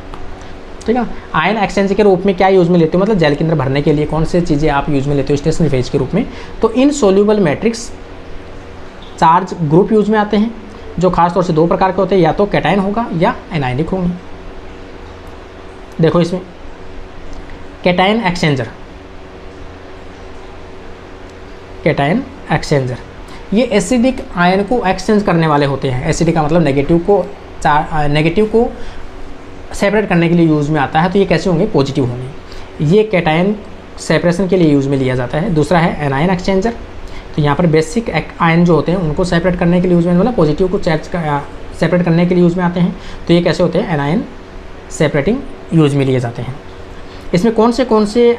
ठीक है। आयन एक्सचेंज के रूप में क्या यूज़ में लेते हो, मतलब जेल के अंदर भरने के लिए कौन सी चीज़ें आप यूज़ में लेते हो स्टेशनरी फेज के रूप में, तो insoluble matrix charge group use में आते हैं, जो खासतौर से दो प्रकार के होते हैं, या तो कैटायन होगा या एनायनिक होंगे। देखो इसमें कैटायन एक्सचेंजर ये एसिडिक आयन को एक्सचेंज करने वाले होते हैं। एसिडिक का मतलब नेगेटिव को सेपरेट करने के लिए यूज़ में आता है, तो ये कैसे होंगे, पॉजिटिव होंगे। ये कैटायन सेपरेशन के लिए यूज़ में लिया जाता है। दूसरा है एनायन एक्सचेंजर, तो यहाँ पर बेसिक आयन जो होते हैं उनको सेपरेट करने के लिए यूज़ में, मतलब पॉजिटिव को चार्ज सेपरेट करने के लिए यूज़ में आते हैं। तो ये कैसे होते हैं, एनायन सेपरेटिंग यूज़ में लिए जाते हैं। इसमें कौन से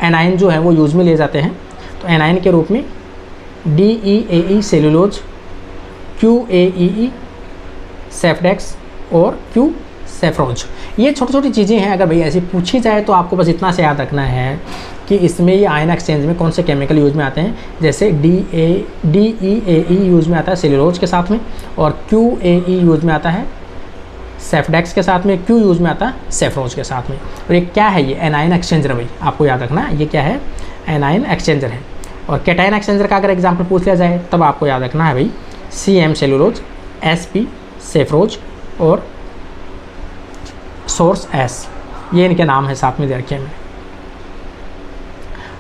एनायन जो है वो यूज़ में लिए जाते हैं, तो एनायन के रूप में DEAE सेलुलोज, QAEE सेफ्डेक्स और Q सेफ्रोज। ये छोटी छोटी चीज़ें हैं, अगर भाई ऐसी पूछी जाए तो आपको बस इतना से याद रखना है कि इसमें ये आयन एक्सचेंज में कौन से केमिकल यूज में आते हैं। जैसे DEAE यूज में आता है सेलुलोज के साथ में, और QAE यूज में आता है सेफ्डेक्स के साथ में, Q यूज में आता है सेफ्रोज के साथ में। और ये क्या है, ये एनायन एक्सचेंजर, भाई आपको याद रखना है ये क्या है, एनायन एक्सचेंजर है। और कैटायन एक्सचेंजर का अगर एग्जाम्पल पूछ लिया जाए तब आपको याद रखना है भाई CM सेलुलोज, SP सेफ्रोज और सोर्स S, ये इनके नाम है, साथ में दे रखे हैं।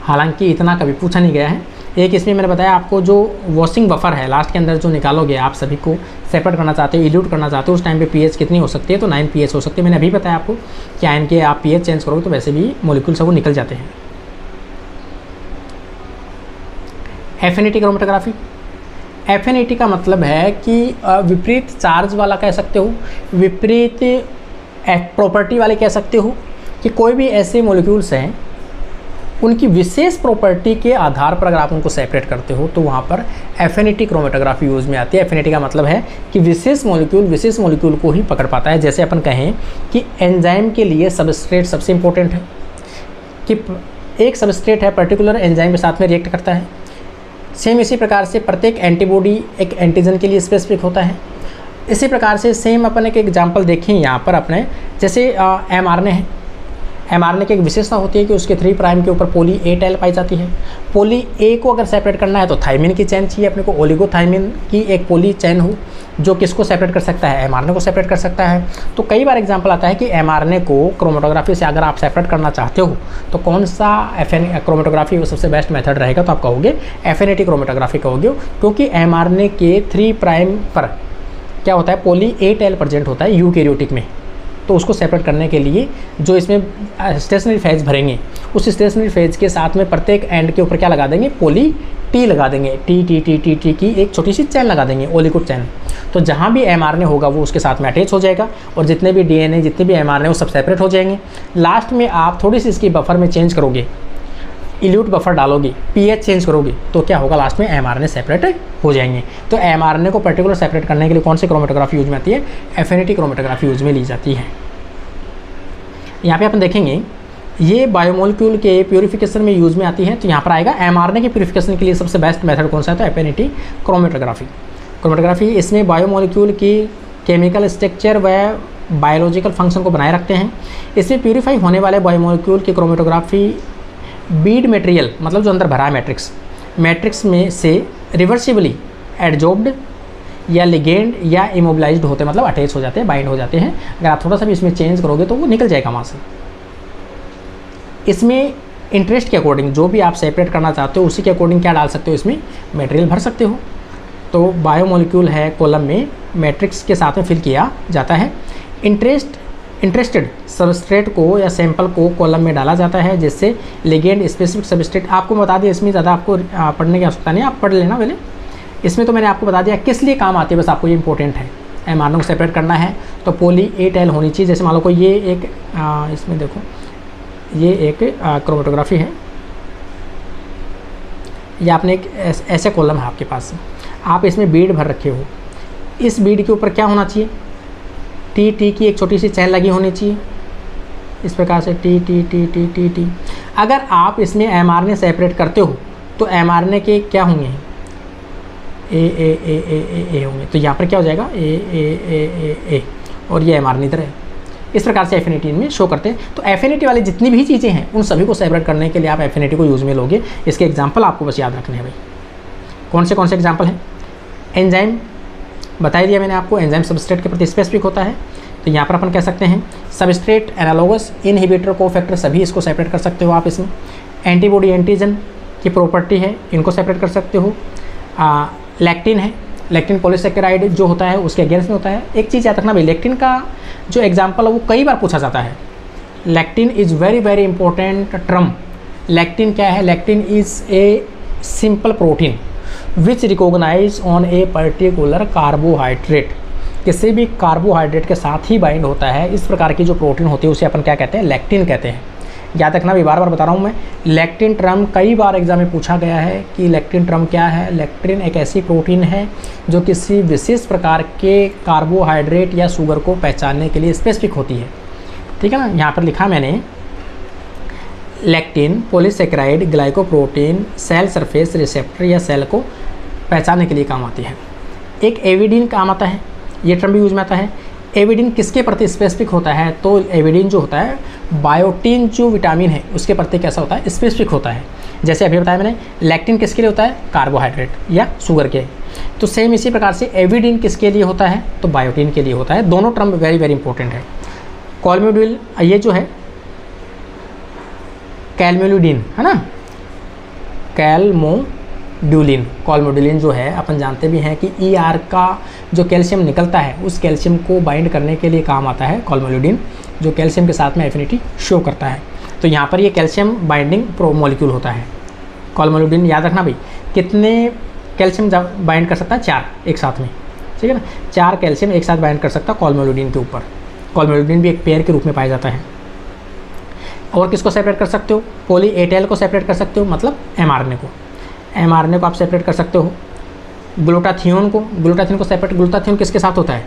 हालांकि इतना कभी पूछा नहीं गया है। एक इसमें मैंने बताया आपको, जो वॉशिंग बफर है लास्ट के अंदर जो निकालोगे, आप सभी को सेपरेट करना चाहते हो, इल्यूट करना चाहते हो, उस टाइम पे पीएच कितनी हो सकती है, तो 9 pH हो सकती है। मैंने अभी बताया आपको कि आयन के आप पीएच चेंज करोगे तो वैसे भी मॉलिक्यूल्स वो निकल जाते हैं। एफिनिटी क्रोमेटोग्राफी, एफिनिटी का मतलब है कि विपरीत चार्ज वाला कह सकते हो, विपरीत प्रॉपर्टी वाले कह सकते हो, कि कोई भी ऐसे मॉलिक्यूल्स हैं उनकी विशेष प्रॉपर्टी के आधार पर अगर आप उनको सेपरेट करते हो तो वहाँ पर एफिनिटी क्रोमेटोग्राफी यूज़ में आती है। एफिनिटी का मतलब है कि विशेष मॉलिक्यूल को ही पकड़ पाता है। जैसे अपन कहें कि एंजाइम के लिए सबस्ट्रेट सबसे इंपॉर्टेंट है, कि एक सबस्ट्रेट है पर्टिकुलर एंजाइम के साथ में रिएक्ट करता है। सेम इसी प्रकार से प्रत्येक एंटीबॉडी एक एंटीजन के लिए स्पेसिफिक होता है। इसी प्रकार से सेम अपन एक एग्जाम्पल देखें यहाँ पर अपने, जैसे mRNA है। mRNA की एक विशेषता होती है कि उसके 3 प्राइम के ऊपर पॉली ए टेल पाई जाती है। पॉली ए को अगर सेपरेट करना है तो थाइमिन की चेन चाहिए अपने को, ओलिगोथाइमिन की एक पॉली चेन हो जो किसको सेपरेट कर सकता है, mRNA को सेपरेट कर सकता है। तो कई बार एग्जांपल आता है कि mRNA को क्रोमेटोग्राफी से अगर आप सेपरेट करना चाहते हो तो कौन सा क्रोमेटोग्राफी वो सबसे बेस्ट मेथड रहेगा, तो आप कहोगे एफिनिटी क्रोमेटोग्राफी कहोगे, क्योंकि mRNA के 3 प्राइम पर क्या होता है, पॉली ए टेल प्रेजेंट होता है यूकैरियोटिक में। तो उसको सेपरेट करने के लिए जो इसमें स्टेशनरी फेज भरेंगे, उस स्टेशनरी फेज के साथ में प्रत्येक एंड के ऊपर क्या लगा देंगे, पॉली टी लगा देंगे, टी की एक छोटी सी चैन लगा देंगे, ओलिगो चैन। तो जहाँ भी mRNA होगा वो उसके साथ में अटैच हो जाएगा और जितने भी DNA जितने भी mRNA वो सब सेपरेट हो जाएंगे। लास्ट में आप थोड़ी सी इसकी बफर में चेंज करोगे, इल्यूट बफर डालोगे, pH चेंज करोगे, तो क्या होगा, लास्ट में mRNA सेपरेट हो जाएंगे। तो mRNA को पर्टिकुलर सेपरेट करने के लिए कौन सी क्रोमेटोग्राफी यूज में आती है, एफिनिटी क्रोमेटोग्राफी यूज में ली जाती है। यहाँ पे अपन देखेंगे ये बायोमोलिक्यूल के प्यूरिफिकेशन में यूज में आती है। तो यहाँ पर आएगा mRNA के प्यूरिफिकेशन के लिए सबसे बेस्ट मेथड कौन सा है, तो एफिनिटी क्रोमेटोग्राफी। इसमें बायोमोलिक्यूल की केमिकल स्ट्रक्चर व बायोलॉजिकल फंक्शन को बनाए रखते हैं। इसमें प्यूरिफाई होने वाले बायोमोलिक्यूल की क्रोमेटोग्राफी बीड मटेरियल, मतलब जो अंदर भरा है मैट्रिक्स में से रिवर्सिबली एडजॉर्ब्ड या लिगेंड या इमोबिलाइज्ड होते हैं, मतलब अटैच हो जाते हैं, बाइंड हो जाते हैं। अगर आप थोड़ा सा भी इसमें चेंज करोगे तो वो निकल जाएगा वहाँ से। इसमें इंटरेस्ट के अकॉर्डिंग जो भी आप सेपरेट करना चाहते हो उसी के अकॉर्डिंग क्या डाल सकते हो, इसमें मटेरियल भर सकते हो। तो बायोमोलिक्यूल है कॉलम में मैट्रिक्स के साथ में फिल किया जाता है। इंटरेस्टेड सबस्ट्रेट को या सैंपल को कॉलम में डाला जाता है, जिससे लिगेंड स्पेसिफिक सबस्ट्रेट, आपको बता दिया, इसमें ज़्यादा आपको पढ़ने की आवश्यकता नहीं, आप पढ़ लेना पहले। इसमें तो मैंने आपको बता दिया किस लिए काम आती है, बस आपको ये इंपॉर्टेंट है। mRNA को सेपरेट करना है तो पॉली ए टेल होनी चाहिए। जैसे मान लो कोई ये एक इसमें देखो ये एक क्रोमेटोग्राफी है, या आपने एक ऐसे कॉलम है आपके पास, आप इसमें बीड भर रखे हो, इस बीड के ऊपर क्या होना चाहिए, टी की एक छोटी सी चैन लगी होनी चाहिए, इस प्रकार से टी। अगर आप इसमें mRNA सेपरेट करते हो तो mRNA के क्या होंगे, ए होंगे। तो यहाँ पर क्या हो जाएगा, ए और ये mRNA इधर है। इस प्रकार से एफिनिटी इनमें शो करते हैं। तो एफिनिटी वाली जितनी भी चीज़ें हैं उन सभी को सेपरेट करने के लिए आप एफिनिटी को यूज़ में लोगे। इसके एग्जाम्पल आपको बस याद रखने हैं भाई। कौन से एग्जाम्पल हैं, एंजाइम बता दिया मैंने आपको, एंजाइम सबस्ट्रेट के प्रति स्पेसिफिक होता है। तो यहाँ पर अपन कह सकते हैं सबस्ट्रेट, एनालोगस, इनहिबिटर, कोफैक्टर, सभी इसको सेपरेट कर सकते हो आप। इसमें एंटीबॉडी एंटीजन की प्रॉपर्टी है, इनको सेपरेट कर सकते हो। लैक्टिन है, लैक्टिन पॉलीसेकेराइड जो होता है उसके अगेंस्ट में होता है। एक चीज़ याद रखना भाई, लैक्टिन का जो एग्जाम्पल है वो कई बार पूछा जाता है। Lectin is very important term. Lectin क्या है, lectin is a simple protein which recognise on a particular carbohydrate. किसी भी कार्बोहाइड्रेट के साथ ही बाइंड होता है। इस प्रकार की जो प्रोटीन होती है उसे अपन क्या कहते हैं, लैक्टिन कहते हैं। याद रखना भी, बार बार बता रहा हूँ मैं, लैक्टिन टर्म कई बार एग्जाम में पूछा गया है कि लैक्टिन टर्म क्या है। लैक्टिन एक ऐसी प्रोटीन है जो किसी विशेष प्रकार के कार्बोहाइड्रेट या शुगर को पहचानने के लिए स्पेसिफिक होती है। ठीक है ना, यहाँ पर लिखा मैंने lectin polysaccharide glycoprotein cell surface receptor या सेल को पहचानने के लिए काम आती है। एक एविडिन काम आता है, ये टर्म भी यूज में आता है। एविडिन किसके प्रति स्पेसिफिक होता है, तो एविडिन जो होता है बायोटिन जो विटामिन है उसके प्रति कैसा होता है, स्पेसिफिक होता है। जैसे अभी बताया मैंने, लैक्टिन किसके लिए होता है, कार्बोहाइड्रेट या शुगर के। तो सेम इसी प्रकार से एविडिन किसके लिए होता है, तो बायोटिन के लिए होता है। दोनों टर्म वेरी इंपॉर्टेंट है। कॉलम्यूडिल, ये जो है कैलम्यूलिडिन है ना, कैलमोड्यूलिन, कॉलमोड्यूलिन जो है अपन जानते भी हैं कि ER का जो कैल्शियम निकलता है उस कैल्शियम को बाइंड करने के लिए काम आता है कॉलमोड्यूलिन, जो कैल्शियम के साथ में एफिनिटी शो करता है। तो यहाँ पर ये कैल्शियम बाइंडिंग मॉलिक्यूल होता है कॉलमोड्यूलिन। याद रखना भाई, कितने कैल्शियम बाइंड कर सकता है, 4 एक साथ में, ठीक है ना, 4 कैल्शियम एक साथ बाइंड कर सकता है कॉलमोड्यूलिन के ऊपर। कॉलमोड्यूलिन भी एक पेयर के रूप में पाया जाता है। और किसको सेपरेट कर सकते हो, पॉली ए टेल को सेपरेट कर सकते हो, मतलब mRNA को, mRNA को आप सेपरेट कर सकते हो। ग्लूटाथियोन को सेपरेट, ग्लूटाथियोन किसके साथ होता है,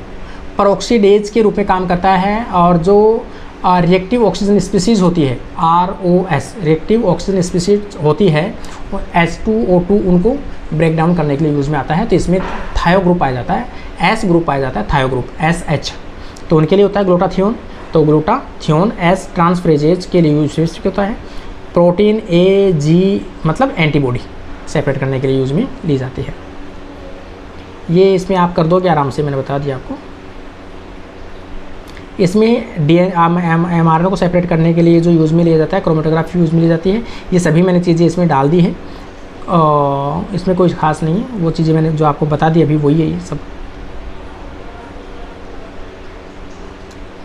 परऑक्सीडेज के रूप में काम करता है। और जो रिएक्टिव ऑक्सीजन स्पीसीज़ होती है ROS, रिएक्टिव ऑक्सीजन स्पीसीज होती है, और H2O2 उनको ब्रेक डाउन करने के लिए यूज़ में आता है। तो इसमें थायो ग्रुप पाया जाता है, S ग्रुप पाया जाता है, थायो ग्रुप SH, तो उनके लिए होता है ग्लूटाथियोन। तो ग्लूटाथियोन S ट्रांसफरेजेज के लिए यूज होता है। प्रोटीन AG मतलब एंटीबॉडी सेपरेट करने के लिए यूज़ में ली जाती है। ये इसमें आप कर दोगे आराम से, मैंने बता दिया आपको। इसमें mRNA को सेपरेट करने के लिए जो यूज़ में लिया जाता है, क्रोमेटोग्राफी यूज़ में ली जाती है। ये सभी मैंने चीज़ें इसमें डाल दी है, इसमें कोई ख़ास नहीं है, वो चीज़ें मैंने जो आपको बता दी अभी वही है ये सब।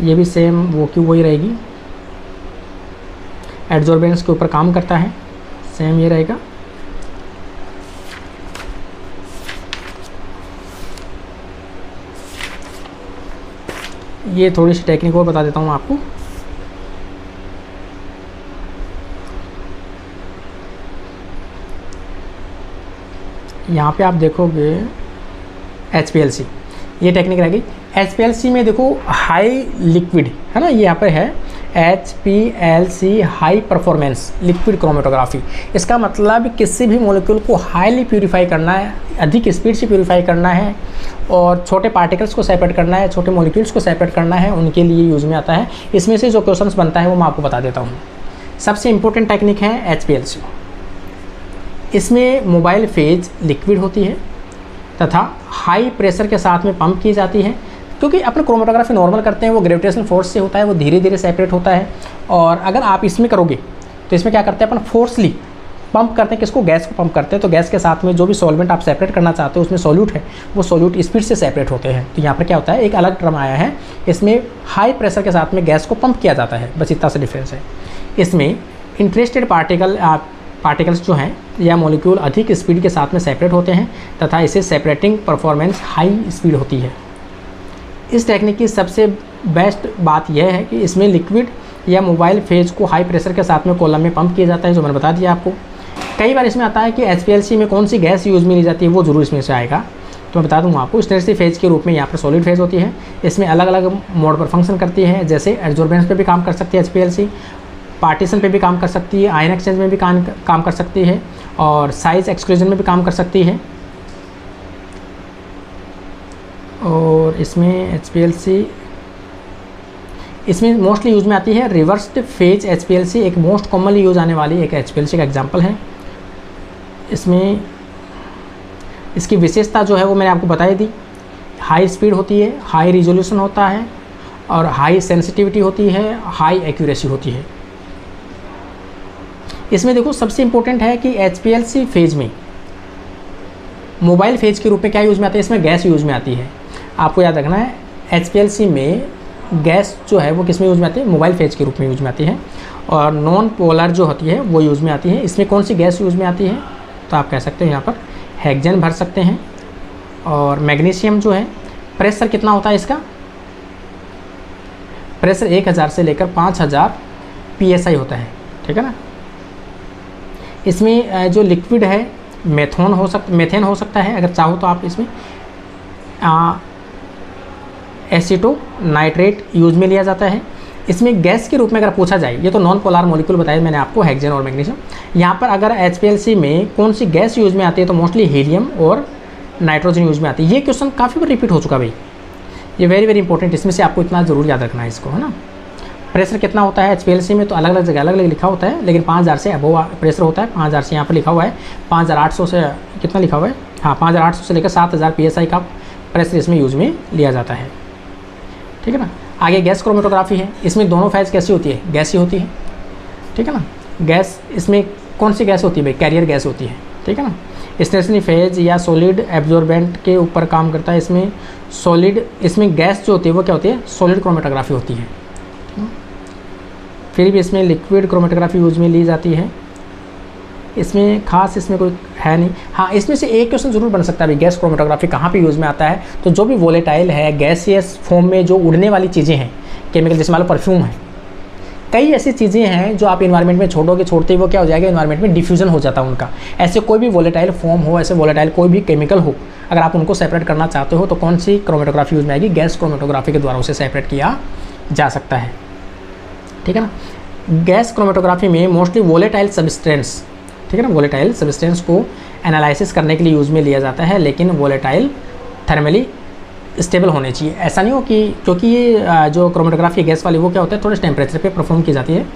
ये भी सेम वो क्यों वही रहेगी, एड्जॉर्बेंस के ऊपर काम करता है, सेम ये रहेगा। ये थोड़ी सी टेक्निक और बता देता हूँ आपको। यहाँ पे आप देखोगे HPLC, ये टेक्निक रहेगी। HPLC में देखो हाई लिक्विड है ना, ये यहाँ पर है HPLC, high performance liquid chromatography. इसका मतलब किसी भी मॉलिक्यूल को हाईली प्यूरिफाई करना है, अधिक स्पीड से प्यूरिफाई करना है, और छोटे पार्टिकल्स को सेपरेट करना है, छोटे मॉलिक्यूल्स को सेपरेट करना है, उनके लिए यूज़ में आता है। इसमें से जो क्वेश्चंस बनता है वो मैं आपको बता देता हूँ। सबसे इम्पोर्टेंट टेक्निक है HPLC। इसमें मोबाइल फेज लिक्विड होती है तथा हाई प्रेशर के साथ में पंप की जाती है, क्योंकि अपने क्रोमेटोग्राफी नॉर्मल करते हैं वो ग्रेविटेशनल फोर्स से होता है, वो धीरे धीरे सेपरेट होता है। और अगर आप इसमें करोगे तो इसमें क्या करते हैं अपन, फोर्सली पंप करते हैं, किसको, गैस को पंप करते हैं। तो गैस के साथ में जो भी सॉल्वेंट आप सेपरेट करना चाहते हो उसमें सॉल्यूट है, वो सॉल्यूट स्पीड से सेपरेट होते हैं। तो यहाँ पर क्या होता है, एक अलग टर्म आया है, इसमें हाई प्रेशर के साथ में गैस को पंप किया जाता है, बस इतना सा डिफरेंस है। इसमें इंटरेस्टेड पार्टिकल्स जो हैं या मॉलिक्यूल अधिक स्पीड के साथ में सेपरेट होते हैं तथा इसे सेपरेटिंग परफॉर्मेंस हाई स्पीड होती है। इस टेक्निक की सबसे बेस्ट बात यह है कि इसमें लिक्विड या मोबाइल फेज को हाई प्रेशर के साथ में कॉलम में पंप किया जाता है, जो मैंने बता दिया आपको। कई बार इसमें आता है कि HPLC में कौन सी गैस यूज़ में ली जाती है, वो जरूर इसमें से आएगा, तो मैं बता दूँगा आपको। स्टेशनरी फेज के रूप में यहाँ पर सॉलिड फेज होती है, इसमें अलग अलग मोड पर फंक्शन करती है, जैसे एड्जॉर्बेंस पे भी काम कर सकती है HPLC, पार्टीशन पे भी काम कर सकती है, आयन एक्सचेंज में भी काम कर सकती है, और साइज एक्सक्लूजन में भी काम कर सकती है। और इसमें HPLC इसमें मोस्टली यूज़ में आती है रिवर्स्ड फेज HPLC, एक मोस्ट कॉमनली यूज आने वाली एक HPLC का एग्जांपल है। इसमें इसकी विशेषता जो है वो मैंने आपको बताई दी, हाई स्पीड होती है, हाई रिजोल्यूशन होता है, और हाई सेंसिटिविटी होती है, हाई एक्यूरेसी होती है। इसमें देखो सबसे इम्पोर्टेंट है कि HPLC फेज में मोबाइल फेज के रूप में क्या यूज़ में आता है, इसमें गैस यूज़ में आती है। आपको याद रखना है HPLC में गैस जो है वो किस में यूज़ में आती है, मोबाइल फेज के रूप में यूज़ में आती है, और नॉन पोलर जो होती है वो यूज़ में आती है। इसमें कौन सी गैस यूज़ में आती है, तो आप कह सकते हैं यहाँ पर हेक्सेन भर सकते हैं। और मैग्नीशियम जो है, प्रेशर कितना होता है इसका, प्रेशर 1000 से लेकर 5000 PSI होता है, ठीक है ना। इसमें जो लिक्विड है मेथेन हो सकता है, अगर चाहो तो आप इसमें एसीटोनाइट्रेट यूज़ में लिया जाता है। इसमें गैस के रूप में अगर पूछा जाए, ये तो नॉन पोलर मॉलिक्यूल बताया मैंने आपको, हेक्सेन और मैग्नीशियम। यहाँ पर अगर HPLC में कौन सी गैस यूज़ में आती है, तो मोस्टली हीलियम और नाइट्रोजन यूज़ में आती है। ये क्वेश्चन काफ़ी बार रिपीट हो चुका भाई, ये वेरी वेरी इंपॉर्टेंट, इसमें से आपको इतना ज़रूर याद रखना है इसको, है ना। प्रेशर कितना होता है HPLC में, तो अलग अलग जगह अलग अलग लिखा होता है, लेकिन 5000 से अबोव प्रेशर होता है। 5000 से यहाँ पर लिखा हुआ है, 5800 से कितना लिखा हुआ है, हाँ 5800 से लेकर 7000 PSI का प्रेशर इसमें यूज़ में लिया जाता है, ठीक है ना। आगे गैस क्रोमेटोग्राफी है, इसमें दोनों फेज कैसी होती है, गैस ही होती है, ठीक है ना। गैस इसमें कौन सी गैस होती है भाई, कैरियर गैस होती है, ठीक है ना। स्टेशनरी फेज या सॉलिड एब्जॉर्बेंट के ऊपर काम करता है। इसमें सॉलिड, इसमें गैस जो होती है वो क्या होती है, सॉलिड क्रोमेटोग्राफी होती है। फिर भी इसमें लिक्विड क्रोमेटोग्राफी यूज में ली जाती है। इसमें खास इसमें कोई है नहीं। हाँ, इसमें से एक क्वेश्चन जरूर बन सकता है भाई, गैस क्रोमेटोग्राफी कहाँ पे यूज़ में आता है, तो जो भी वोलेटाइल है, गैसियस फॉर्म में जो उड़ने वाली चीज़ें हैं, केमिकल, जैसे मान लो परफ्यूम है, कई ऐसी चीज़ें हैं जो आप इन्वायरमेंट में छोड़ते ही वो क्या हो जाएगा, इन्वायरमेंट में डिफ्यूजन हो जाता है उनका। ऐसे कोई भी वोलेटाइल फॉर्म हो, ऐसे वोलेटाइल कोई भी केमिकल हो, अगर आप उनको सेपरेट करना चाहते हो तो कौन सी क्रोमेटोग्राफी यूज में आएगी, गैस क्रोमेटोग्राफी के द्वारा उसे सेपरेट किया जा सकता है। ठीक है ना। गैस क्रोमेटोग्राफी में मोस्टली वोलेटाइल सब्सटेंस, ठीक है ना, वोलेटाइल सब्सटेंस को एनालिसिस करने के लिए यूज़ में लिया जाता है, लेकिन वोलेटाइल थर्मली स्टेबल होने चाहिए। ऐसा नहीं हो कि क्योंकि ये जो क्रोमेटोग्राफी गैस वाली वो क्या होता है थोड़े टेम्परेचर पे परफॉर्म की जाती है,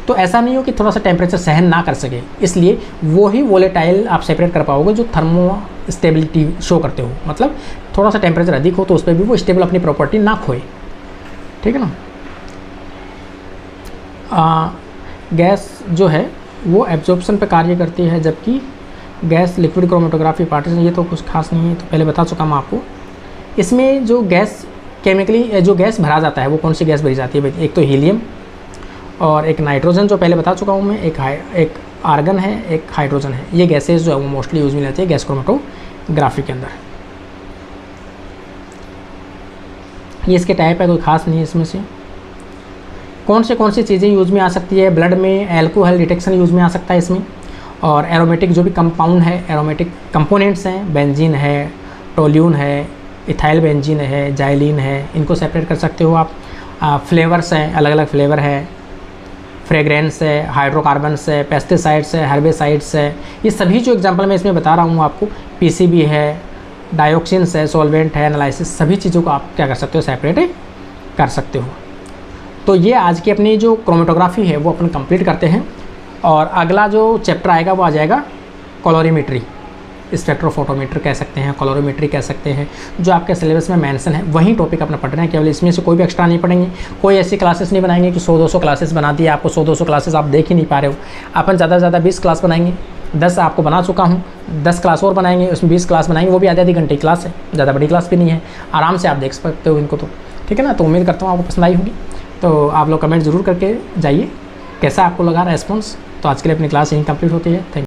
तो ऐसा नहीं हो कि थोड़ा सा टेम्परेचर सहन ना कर सके, इसलिए वो ही वोलेटाइल आप सेपरेट कर पाओगे जो थर्मो स्टेबिलिटी शो करते हो, मतलब थोड़ा सा टेम्परेचर अधिक हो तो उस पर भी वो स्टेबल अपनी प्रॉपर्टी ना खोए। ठीक है ना। गैस जो है वो एब्जॉर्प्शन पे कार्य करती है, जबकि गैस लिक्विड क्रोमेटोग्राफी पार्टीशन ये तो कुछ खास नहीं है, तो पहले बता चुका मैं आपको। इसमें जो गैस केमिकली जो गैस भरा जाता है वो कौन सी गैस भरी जाती है, एक तो हीलियम और एक नाइट्रोजन जो पहले बता चुका हूँ मैं, एक आर्गन है, एक हाइड्रोजन है। ये गैसेज जो है वो मोस्टली यूज में लेती है गैस क्रोमेटोग्राफी के अंदर। ये इसके टाइप है, कोई खास नहीं है इसमें से। कौन सी चीज़ें यूज में आ सकती है, ब्लड में एल्कोहल डिटेक्शन यूज में आ सकता है इसमें, और एरोमेटिक जो भी कंपाउंड है, एरोमेटिक कंपोनेंट्स हैं, बेंजीन है, टोल्यून है, इथाइल बेंजीन है, जाइलिन है, इनको सेपरेट कर सकते हो आप। फ्लेवर्स हैं, अलग अलग फ्लेवर है, फ्रेग्रेंस है, हाइड्रोकार्बन्स है, पेस्टिसाइड्स है, हर्बेसाइड्स है, ये सभी जो एग्जांपल मैं इसमें बता रहा हूँ आपको, पीसीबी है, डायोक्सिन्स है, सॉल्वेंट है, एनालिसिस, सभी चीज़ों को आप क्या कर सकते हो, सेपरेट कर सकते हो। तो ये आज की अपनी जो क्रोमेटोग्राफी है वो अपन कंप्लीट करते हैं, और अगला जो चैप्टर आएगा वो आ जाएगा कलोरीमेट्री, स्पेक्ट्रोफोटोमीटर कह सकते हैं, कलोरीमेट्री कह सकते हैं, जो आपके सिलेबस में मेंशन है वही टॉपिक अपना पढ़ना है, केवल इसमें से कोई भी एक्स्ट्रा नहीं पढ़ेंगे। कोई ऐसी क्लासेस नहीं बनाएंगे कि 100-200 क्लासेस बना दिए, आपको 100-200 क्लासेस आप देख ही नहीं पा रहे हो। अपन ज़्यादा से ज़्यादा 20 क्लास बनाएंगे, 10 आपको बना चुका हूँ, 10 क्लास और बनाएंगे, उसमें 20 क्लास बनाएंगे, वो भी आधी घंटे की क्लास है, ज़्यादा बड़ी क्लास भी नहीं है, आराम से आप देख सकते हो इनको। तो ठीक है ना। तो उम्मीद करता हूँ आपको पसंद आई होगी, तो आप लोग कमेंट ज़रूर करके जाइए कैसा आपको लगा रेस्पॉन्स। तो आज के लिए अपनी क्लास यहीं कंप्लीट होती है। Thank you.